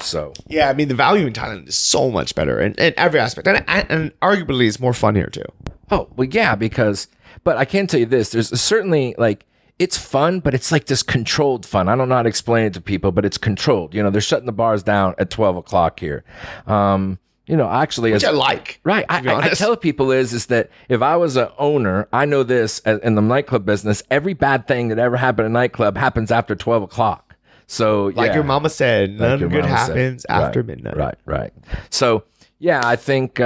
so. Yeah, I mean, the value in Thailand is so much better in every aspect. And arguably it's more fun here too. Oh, well, yeah, but I can tell you this. There's certainly like, it's fun, but it's like this controlled fun. I don't know how to explain it to people, but it's controlled. They're shutting the bars down at 12 o'clock here. Actually, which I like. Right. I tell people is that if I was an owner, I know this in the nightclub business, every bad thing that ever happened in a nightclub happens after 12 o'clock. So, like your mama said, none good happens after midnight. Right. So, yeah, I think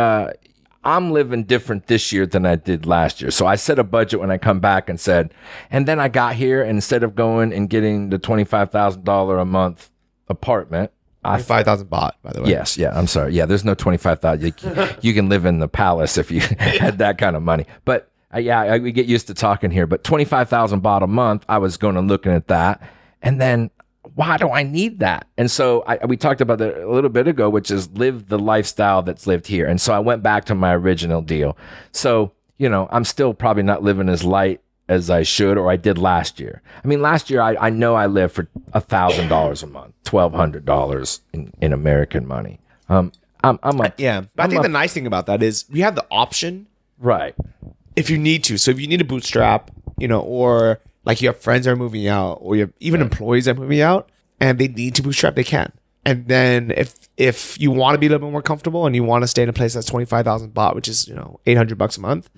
I'm living different this year than I did last year. So I set a budget when I come back and said, and then I got here, and instead of going and getting the $25,000 a month apartment, 25,000 baht, by the way. Yes, yeah, I'm sorry. Yeah, there's no 25,000. You can live in the palace if you had that kind of money. But we get used to talking here. But 25,000 baht a month, I was going and looking at that, and then why do I need that? And so we talked about that a little bit ago, which is live the lifestyle that's lived here. And so I went back to my original deal. So, I'm still probably not living as light as I should, or I did last year. I mean, last year, I know I lived for $1,000 a month, $1,200 in American money. But I think the nice thing about that is we have the option. Right. If you need to. So if you need a bootstrap, or like you have friends that are moving out, or you have even employees that are moving out and they need to bootstrap, they can. And then if you want to be a little bit more comfortable and you want to stay in a place that's 25,000 baht, which is, $800 a month,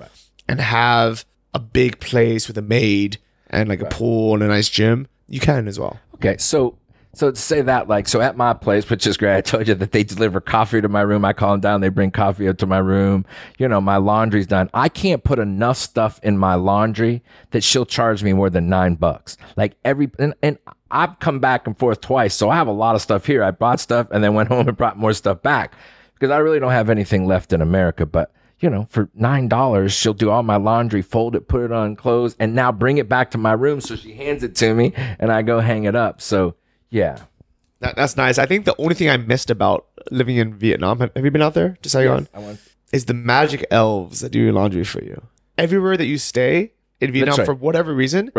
and have a big place with a maid and like a pool and a nice gym, you can as well. Okay. So to say that, so at my place, which is great, I told you that they deliver coffee to my room. I call them down. They bring coffee up to my room. My laundry's done. I can't put enough stuff in my laundry that she'll charge me more than $9. Like and I've come back and forth twice. So I have a lot of stuff here. I bought stuff and then went home and brought more stuff back because I really don't have anything left in America. But for $9, she'll do all my laundry, fold it, put it on clothes, and now bring it back to my room. So she hands it to me and I go hang it up. So yeah. That's nice. I think the only thing I missed about living in Vietnam, have you been out there to Saigon? Yes, is the magic elves that do your laundry for you. Everywhere that you stay in Vietnam, for whatever reason,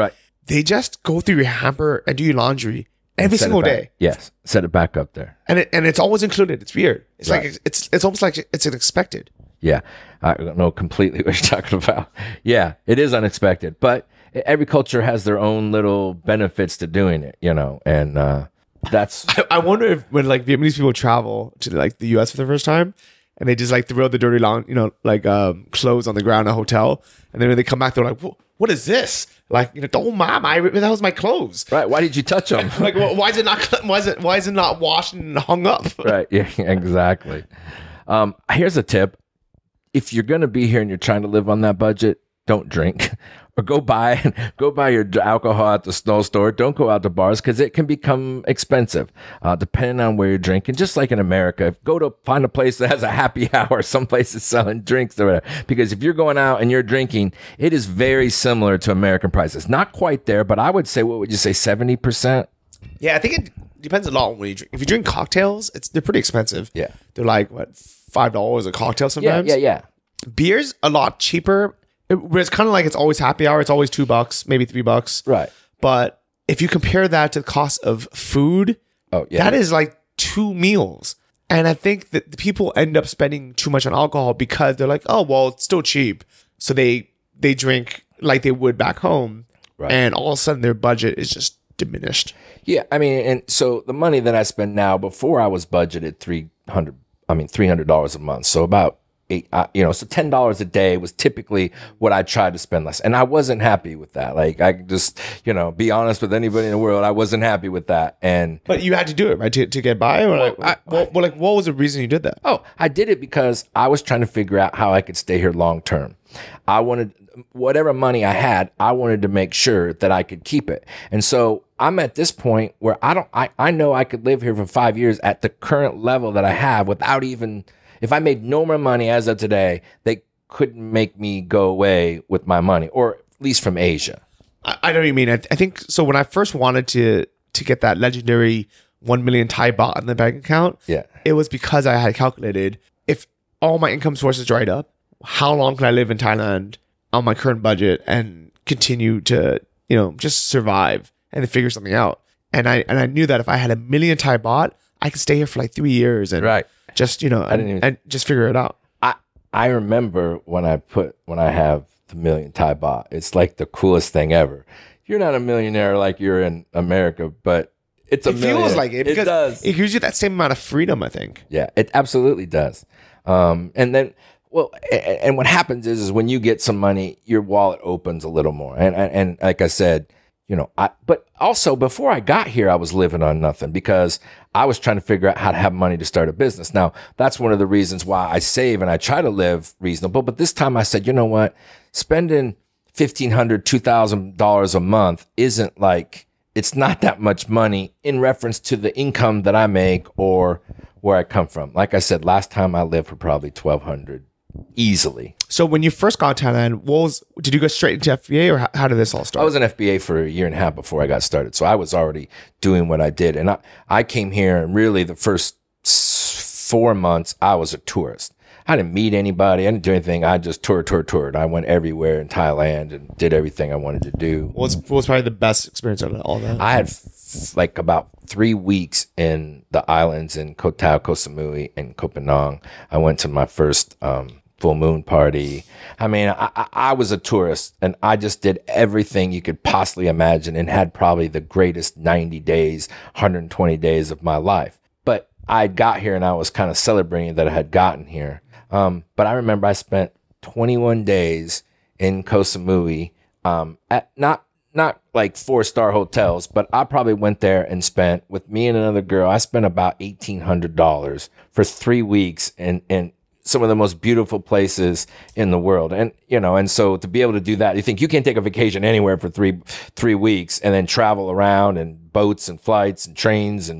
they just go through your hamper and do your laundry every single day. Yes. Set it back up there. And it's always included. It's weird. It's like it's almost like it's unexpected. Yeah. I don't know completely what you're talking about. Yeah, it is unexpected. But every culture has their own little benefits to doing it, and that's. I wonder if when Vietnamese people travel to the U.S. for the first time, and they just throw the dirty clothes on the ground in a hotel, and then when they come back, they're like, "What is this?" Don't mom, that was my clothes. Right? Why did you touch them? Why is it not washed and hung up? Right? Yeah, exactly. Here's a tip: if you're gonna be here and you're trying to live on that budget, don't drink. Or go buy your alcohol at the snow store. Don't go out to bars because it can become expensive, depending on where you're drinking. Just like in America, go to find a place that has a happy hour. Some places selling drinks or whatever. Because if you're going out and you're drinking, it is very similar to American prices. Not quite there, but I would say, what would you say, 70%? Yeah, I think it depends a lot on what you drink. If you drink cocktails, they're pretty expensive. Yeah, they're $5 a cocktail sometimes. Yeah. Beer's a lot cheaper. It's kind of like it's always happy hour. It's always $2, maybe $3. Right. But if you compare that to the cost of food, that is like 2 meals. And I think that the people end up spending too much on alcohol because they're like, oh, well, it's still cheap. So they drink like they would back home. Right. And all of a sudden their budget is just diminished. Yeah. I mean, and so the money that I spend now, before I was budgeted $300 a month. So about so $10 a day was typically what I tried to spend less. And I wasn't happy with that. I just, be honest with anybody in the world, I wasn't happy with that. But you had to do it, right? To get by? Or what was the reason you did that? Oh, I did it because I was trying to figure out how I could stay here long term. I wanted, whatever money I had, I wanted to make sure that I could keep it. And so I'm at this point where I know I could live here for 5 years at the current level that I have without even, if I made no more money as of today, they couldn't make me go away with my money, or at least from Asia. I know what you mean. I think so. When I first wanted to get that legendary 1 million Thai baht in the bank account, it was because I had calculated if all my income sources dried up, how long can I live in Thailand on my current budget and continue to, just survive and then figure something out. And I knew that if I had 1 million Thai baht, I could stay here for like 3 years and just, and just figure it out. I remember when I have the 1 million Thai baht, it's like the coolest thing ever. You're not a millionaire like you're in America, but it feels like it. It does. It gives you that same amount of freedom, I think. Yeah, it absolutely does. And then, and what happens is when you get some money, your wallet opens a little more. And like I said, but also before I got here, I was living on nothing because I was trying to figure out how to have money to start a business. Now, that's one of the reasons why I save and I try to live reasonable. But this time I said, you know what? Spending $1,500, $2,000 a month isn't like, it's not that much money in reference to the income that I make or where I come from. Like I said, last time I lived for probably $1,200 easily. So when you first got to Thailand, did you go straight into FBA or how did this all start? I was in FBA for 1.5 years before I got started. So I was already doing what I did. And I came here and really the first 4 months, I was a tourist. I didn't meet anybody. I didn't do anything. I just toured. I went everywhere in Thailand and did everything I wanted to do. What was probably the best experience out of all that? I had like about 3 weeks in the islands in Koh Tao, Koh Samui, and Koh Phanong. I went to my first full moon party. I mean, I was a tourist and I just did everything you could possibly imagine and had probably the greatest 90 days, 120 days of my life. But I got here and I was kind of celebrating that I had gotten here. But I remember I spent 21 days in Koh Samui, at not like 4-star hotels, but I probably went there and spent, with me and another girl, I spent about $1,800 for 3 weeks in some of the most beautiful places in the world. And, and so to be able to do that, you think you can't take a vacation anywhere for three weeks and then travel around and boats and flights and trains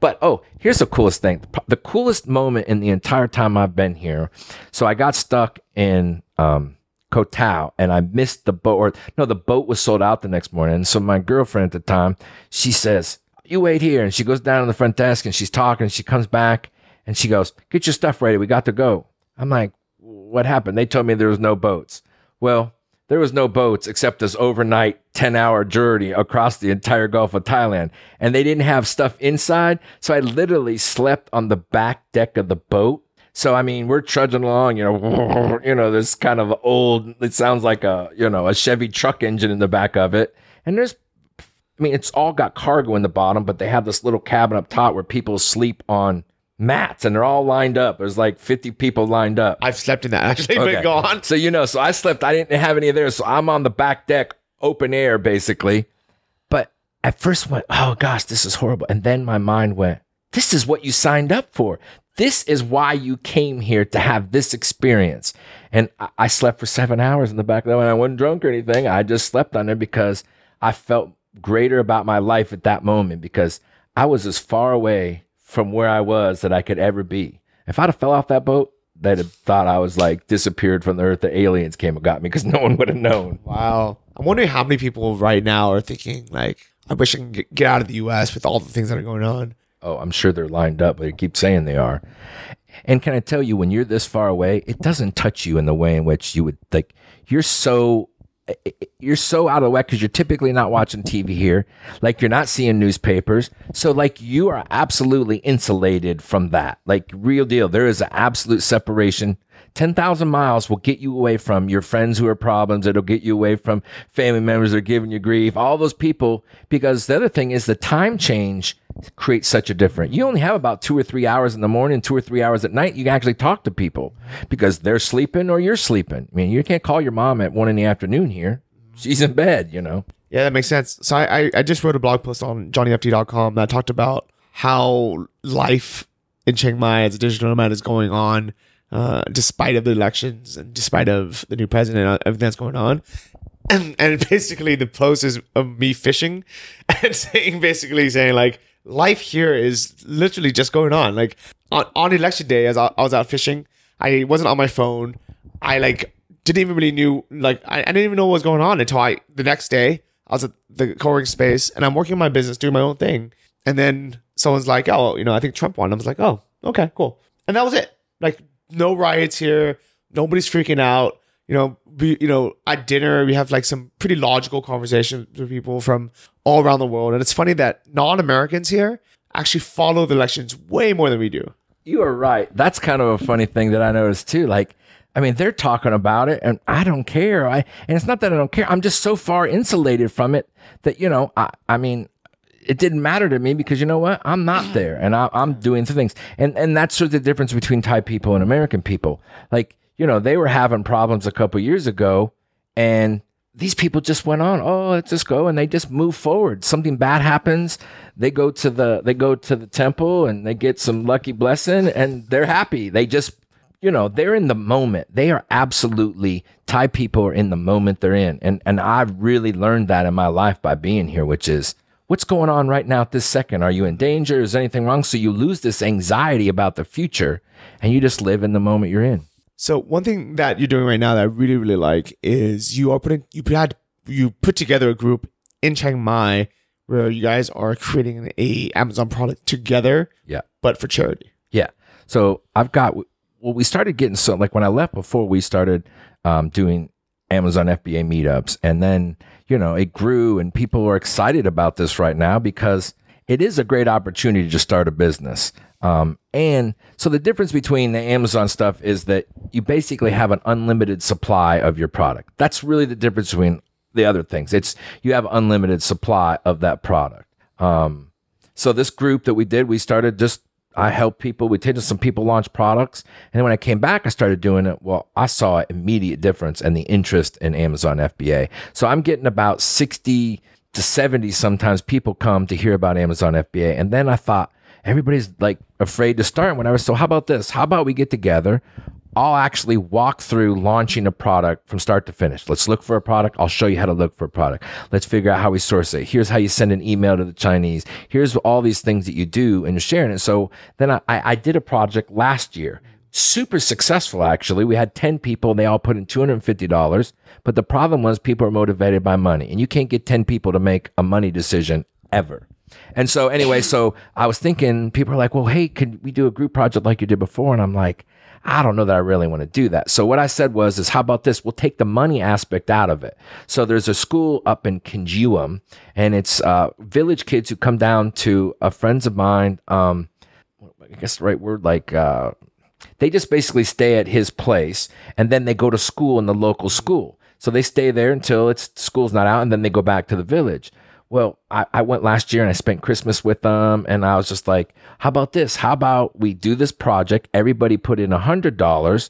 but here's the coolest thing. The coolest moment in the entire time I've been here. So I got stuck in Koh Tao and I missed the boat. The boat was sold out the next morning. And so my girlfriend at the time, she says, "You wait here." And she goes down to the front desk and she's talking. And she comes back and she goes, "Get your stuff ready. We got to go." I'm like, "What happened?" They told me there was no boats. Well, there was no boats except this overnight 10-hour journey across the entire Gulf of Thailand. And they didn't have stuff inside. So I literally slept on the back deck of the boat. So, I mean, we're trudging along, this kind of old, it sounds like a Chevy truck engine in the back of it. And it's all got cargo in the bottom, but they have this little cabin up top where people sleep on mats and they're all lined up. There's like 50 people lined up. I've slept in that actually, but go on. So, so I slept, I didn't have any of theirs. So I'm on the back deck, open air basically. But at first went, oh gosh, this is horrible. And then my mind went, this is what you signed up for. This is why you came here to have this experience. And I slept for 7 hours in the back of that one. I wasn't drunk or anything. I just slept on there because I felt greater about my life at that moment because I was as far away from where I was that I could ever be. If I'd have fell off that boat, they'd have thought I was like disappeared from the earth. The aliens came and got me because no one would have known. Wow. I'm wondering how many people right now are thinking like, I wish I can get out of the U.S. with all the things that are going on. Oh, I'm sure they're lined up, but they keep saying they are. And can I tell you, when you're this far away, it doesn't touch you in the way in which you would think. You're so out of the whack because you're typically not watching TV here. Like you're not seeing newspapers. So like you are absolutely insulated from that. Like real deal. There is an absolute separation. 10,000 miles will get you away from your friends who are problems. It'll get you away from family members that are giving you grief. All those people. Because the other thing is the time change creates such a difference. You only have about 2 or 3 hours in the morning, 2 or 3 hours at night. You can actually talk to people because they're sleeping or you're sleeping. I mean, you can't call your mom at 1 PM here. She's in bed, Yeah, that makes sense. So I just wrote a blog post on johnnyft.com that talked about how life in Chiang Mai as a digital nomad is going on, despite of the elections and despite of the new president and everything that's going on. And basically the post is of me fishing and saying like, life here is literally just going on. Like on election day, as I was out fishing, I wasn't on my phone. I didn't even really knew, I didn't even know what was going on until the next day I was at the co-working space and I'm working on my business, doing my own thing. And then someone's like, oh, I think Trump won. I was like, oh, Okay, cool. And that was it. Like, no riots here. Nobody's freaking out. At dinner, we have like some pretty logical conversations with people from all around the world. And it's funny that non-Americans here actually follow the elections way more than we do. You are right. That's kind of a funny thing that I noticed too. Like, I mean, they're talking about it and I don't care. And it's not that I don't care. I'm just so far insulated from it that, I mean, it didn't matter to me because you know what? I'm not there and I'm doing things. And that's sort of the difference between Thai people and American people. Like, they were having problems a couple years ago and these people just went on, oh, let's just go. And they just move forward. Something bad happens. They go to the temple and they get some lucky blessing and they're happy. They just, they're in the moment. They are absolutely, Thai people are in the moment they're in. And I've really learned that in my life by being here, which is, what's going on right now at this second? Are you in danger? Is anything wrong? So you lose this anxiety about the future and you just live in the moment you're in. So one thing that you're doing right now that I really, really like is you put together a group in Chiang Mai where you guys are creating a Amazon product together, but for charity. Yeah. So we started getting like when I left before, we started doing Amazon FBA meetups, and then it grew, and people are excited about this right now because it is a great opportunity to start a business. And so the difference between the Amazon stuff is that you basically have an unlimited supply of your product. That's really the difference between the other things. It's you have unlimited supply of that product. So this group that we did, I helped people. We did some people launch products. And then when I came back, I started doing it. Well, I saw an immediate difference in the interest in Amazon FBA. So I'm getting about 60 to 70 sometimes people come to hear about Amazon FBA. And then I thought, everybody's like afraid to start. Whenever, so how about this? How about we get together? I'll actually walk through launching a product from start to finish. Let's look for a product. I'll show you how to look for a product. Let's figure out how we source it. Here's how you send an email to the Chinese. Here's all these things that you do and you're sharing it. So then I did a project last year. Super successful, actually. We had 10 people. They all put in $250. But the problem was people are motivated by money. And you can't get 10 people to make a money decision ever. And so anyway, so I was thinking, people are like, well, hey, could we do a group project like you did before? And I'm like, I don't know that I really want to do that. So what I said is how about this? We'll take the money aspect out of it. So there's a school up in Kinjiwam, and it's village kids who come down to friends of mine. I guess the right word, they just basically stay at his place, and then they go to school in the local school. So they stay there until school's not out, and then they go back to the village. Well, I went last year and I spent Christmas with them, and I was just like, how about this? How about we do this project? Everybody put in $100.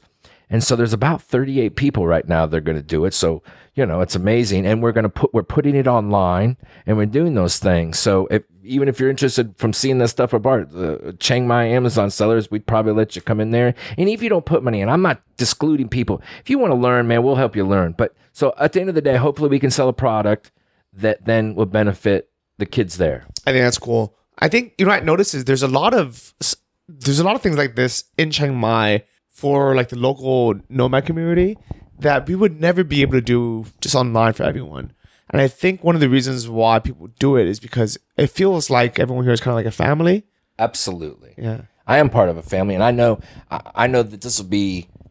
And so there's about 38 people right now that are going to do it. So, it's amazing. And we're putting it online and we're doing those things. So even if you're interested from seeing this stuff apart, the Chiang Mai Amazon sellers, we'd probably let you come in there. And if you don't put money in, I'm not excluding people. If you want to learn, man, we'll help you learn. But so at the end of the day, hopefully we can sell a product that then will benefit the kids there. I think that's cool. I think, what I noticed is there's a lot of things like this in Chiang Mai for like the local nomad community that we would never be able to do just online for everyone. And I think one of the reasons why people do it is because it feels like everyone here is kind of like a family. Absolutely. Yeah. I am part of a family, and I know that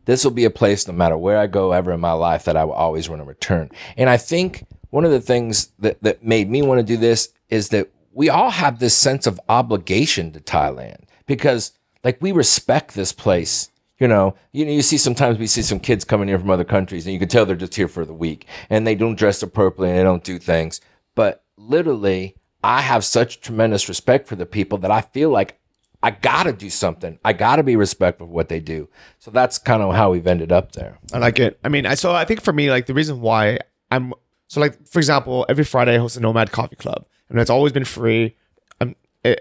this will be a place, no matter where I go ever in my life, that I will always want to return. And I think one of the things that made me want to do this is that we all have this sense of obligation to Thailand because we respect this place. You see sometimes we see some kids coming here from other countries and you can tell they're just here for the week and they don't dress appropriately and they don't do things. But literally, I have such tremendous respect for the people that I feel like I got to do something. I got to be respectful of what they do. So that's kind of how we've ended up there. I like it. I mean, so I think for me, the reason why for example, every Friday I host a Nomad Coffee Club, and it's always been free.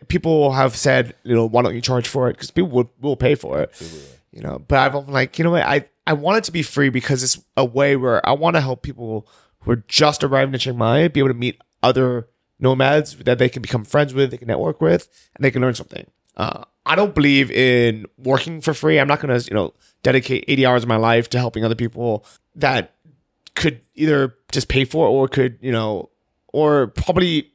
People have said, why don't you charge for it? Because people will pay for it, But I've been like, what? I want it to be free because it's a way where I want to help people who are just arriving in Chiang Mai be able to meet other nomads that they can become friends with, they can network with, and they can learn something. I don't believe in working for free. I'm not going to, dedicate 80 hours of my life to helping other people that could either just pay for it or could, or probably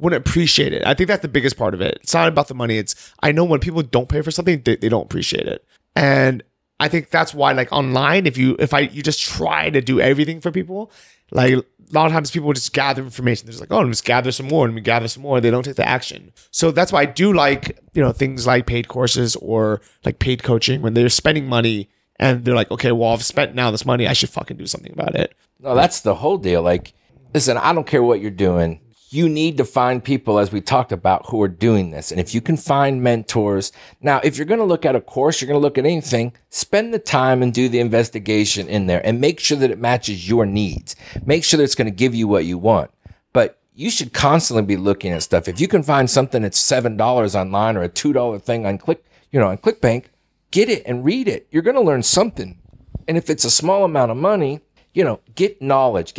wouldn't appreciate it. I think that's the biggest part of it. It's not about the money. It's, I know when people don't pay for something, they don't appreciate it. And I think that's why, like online, you just try to do everything for people, like a lot of times people just gather information. They're just like, oh, let me just gather some more, and we gather some more. They don't take the action. So that's why I do like, things like paid courses or like paid coaching when they're spending money and they're like, okay, well, I've spent now this money. I should fucking do something about it. No, that's the whole deal. Like, listen, I don't care what you're doing. You need to find people, as we talked about, who are doing this. And if you can find mentors, now, if you're going to look at a course, you're going to look at anything, spend the time and do the investigation in there and make sure that it matches your needs. Make sure that it's going to give you what you want. But you should constantly be looking at stuff. If you can find something that's $7 online or a $2 thing on ClickBank, get it and read it. You're going to learn something. And if it's a small amount of money, get knowledge,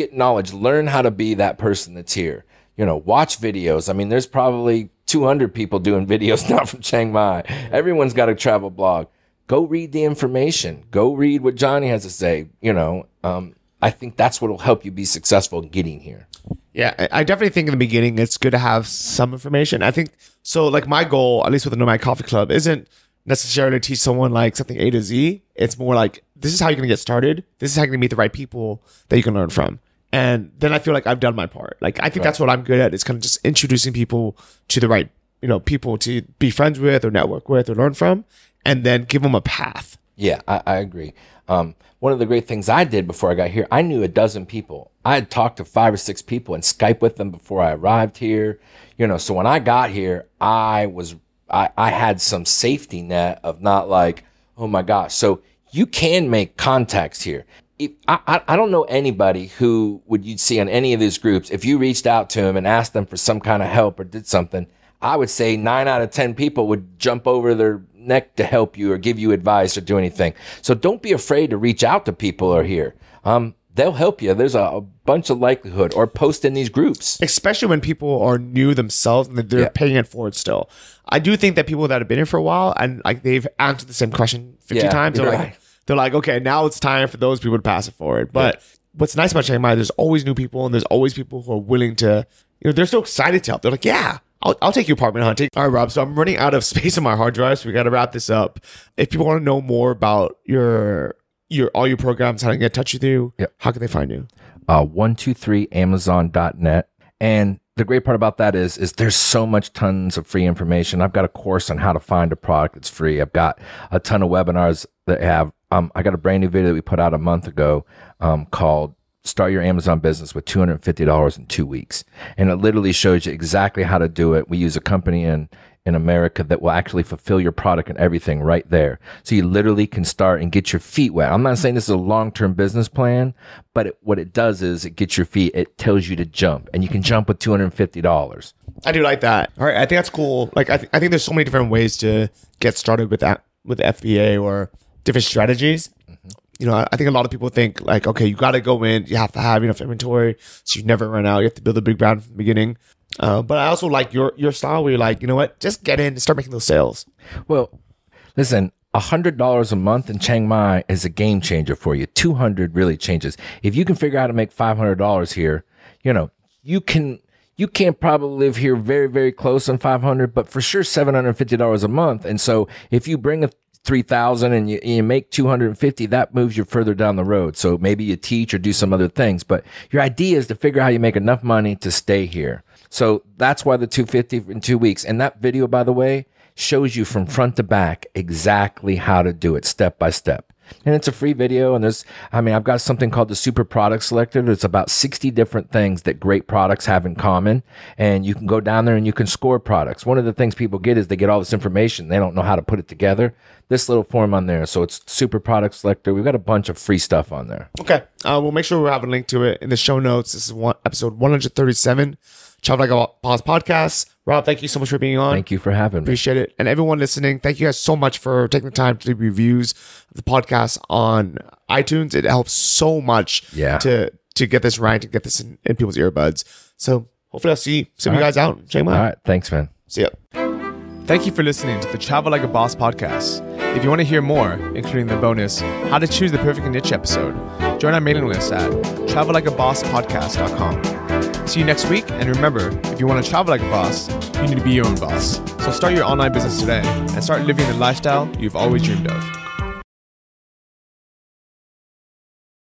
learn how to be that person that's here. Watch videos. I mean, there's probably 200 people doing videos now from Chiang Mai. Everyone's got a travel blog. Go read the information. Go read what Johnny has to say. I think that's what will help you be successful in getting here. Yeah, I definitely think in the beginning, it's good to have some information. I think, so like my goal, at least with the Nomad Coffee Club, isn't necessarily to teach someone like something A to Z. It's more like, this is how you're going to get started. This is how you're going to meet the right people that you can learn from. And then I feel like I've done my part. Like, I think that's what I'm good at, is kind of just introducing people to the right, people to be friends with or network with or learn from, and then give them a path. Yeah, I agree. One of the great things I did before I got here, I knew a dozen people. I had talked to 5 or 6 people and Skype with them before I arrived here. So when I got here, I had some safety net of not like, oh my gosh. So you can make contacts here. I don't know anybody who you'd see on any of these groups. If you reached out to them and asked them for some kind of help or did something, I would say 9 out of 10 people would jump over their neck to help you or give you advice or do anything. So don't be afraid to reach out to people who are here. They'll help you. There's a bunch of likelihood, or post in these groups. Especially when people are new themselves and they're paying it forward still. I do think that people that have been here for a while and like they've answered the same question 50 times, they're like, okay, now it's time for those people to pass it forward. But what's nice about Chiang Mai, there's always new people and there's always people who are willing to, they're so excited to help. They're like, yeah, I'll take you apartment hunting. All right, Rob. So I'm running out of space on my hard drive, so we got to wrap this up. If people want to know more about all your programs, how to get in touch with you, how can they find you? 123amazon.net. And the great part about that is there's so much tons of free information. I've got a course on how to find a product that's free. I've got a ton of webinars that have, I got a brand new video that we put out a month ago called Start Your Amazon Business with $250 in 2 weeks. And it literally shows you exactly how to do it. We use a company in America that will actually fulfill your product and everything right there. So you literally can start and get your feet wet. I'm not saying this is a long-term business plan, but what it does is it gets your feet, it tells you to jump, and you can jump with $250. I do like that. All right. I think that's cool. Like, I think there's so many different ways to get started with that, with FBA or different strategies. I think a lot of people think like, okay, you got to go in, you have to have enough inventory so you never run out. You have to build a big brand from the beginning. But I also like your style where you're like, you know what, just get in and start making those sales. Well, listen, $100 a month in Chiang Mai is a game changer for you. 200 really changes. If you can figure out how to make $500 here, you can't probably live here very, very close on 500, but for sure $750 a month. And so if you bring a 3,000 and you make 250, that moves you further down the road. So maybe you teach or do some other things, but your idea is to figure out how you make enough money to stay here. So that's why the 250 in 2 weeks. And that video, by the way, shows you from front to back exactly how to do it step by step. And it's a free video. And I've got something called the Super Product Selector. There's about 60 different things that great products have in common. And you can go down there and you can score products. One of the things people get is they get all this information. They don't know how to put it together. This little form on there. So it's Super Product Selector. We've got a bunch of free stuff on there. Okay. We'll make sure we have a link to it in the show notes. This is episode 137. Travel Like a Boss podcast. Rob, thank you so much for being on. Thank you for having me. Appreciate it. And everyone listening, thank you guys so much for taking the time to leave reviews of the podcast on iTunes. It helps so much to get this right, to get this in people's earbuds. So hopefully I'll see some of you guys out in Chiang Mai. All right. Thanks, man. See ya. Thank you for listening to the Travel Like a Boss podcast. If you want to hear more, including the bonus, How to Choose the Perfect Niche episode, join our mailing list at travellikeabosspodcast.com. See you next week. And remember, if you want to travel like a boss, you need to be your own boss. So start your online business today and start living the lifestyle you've always dreamed of.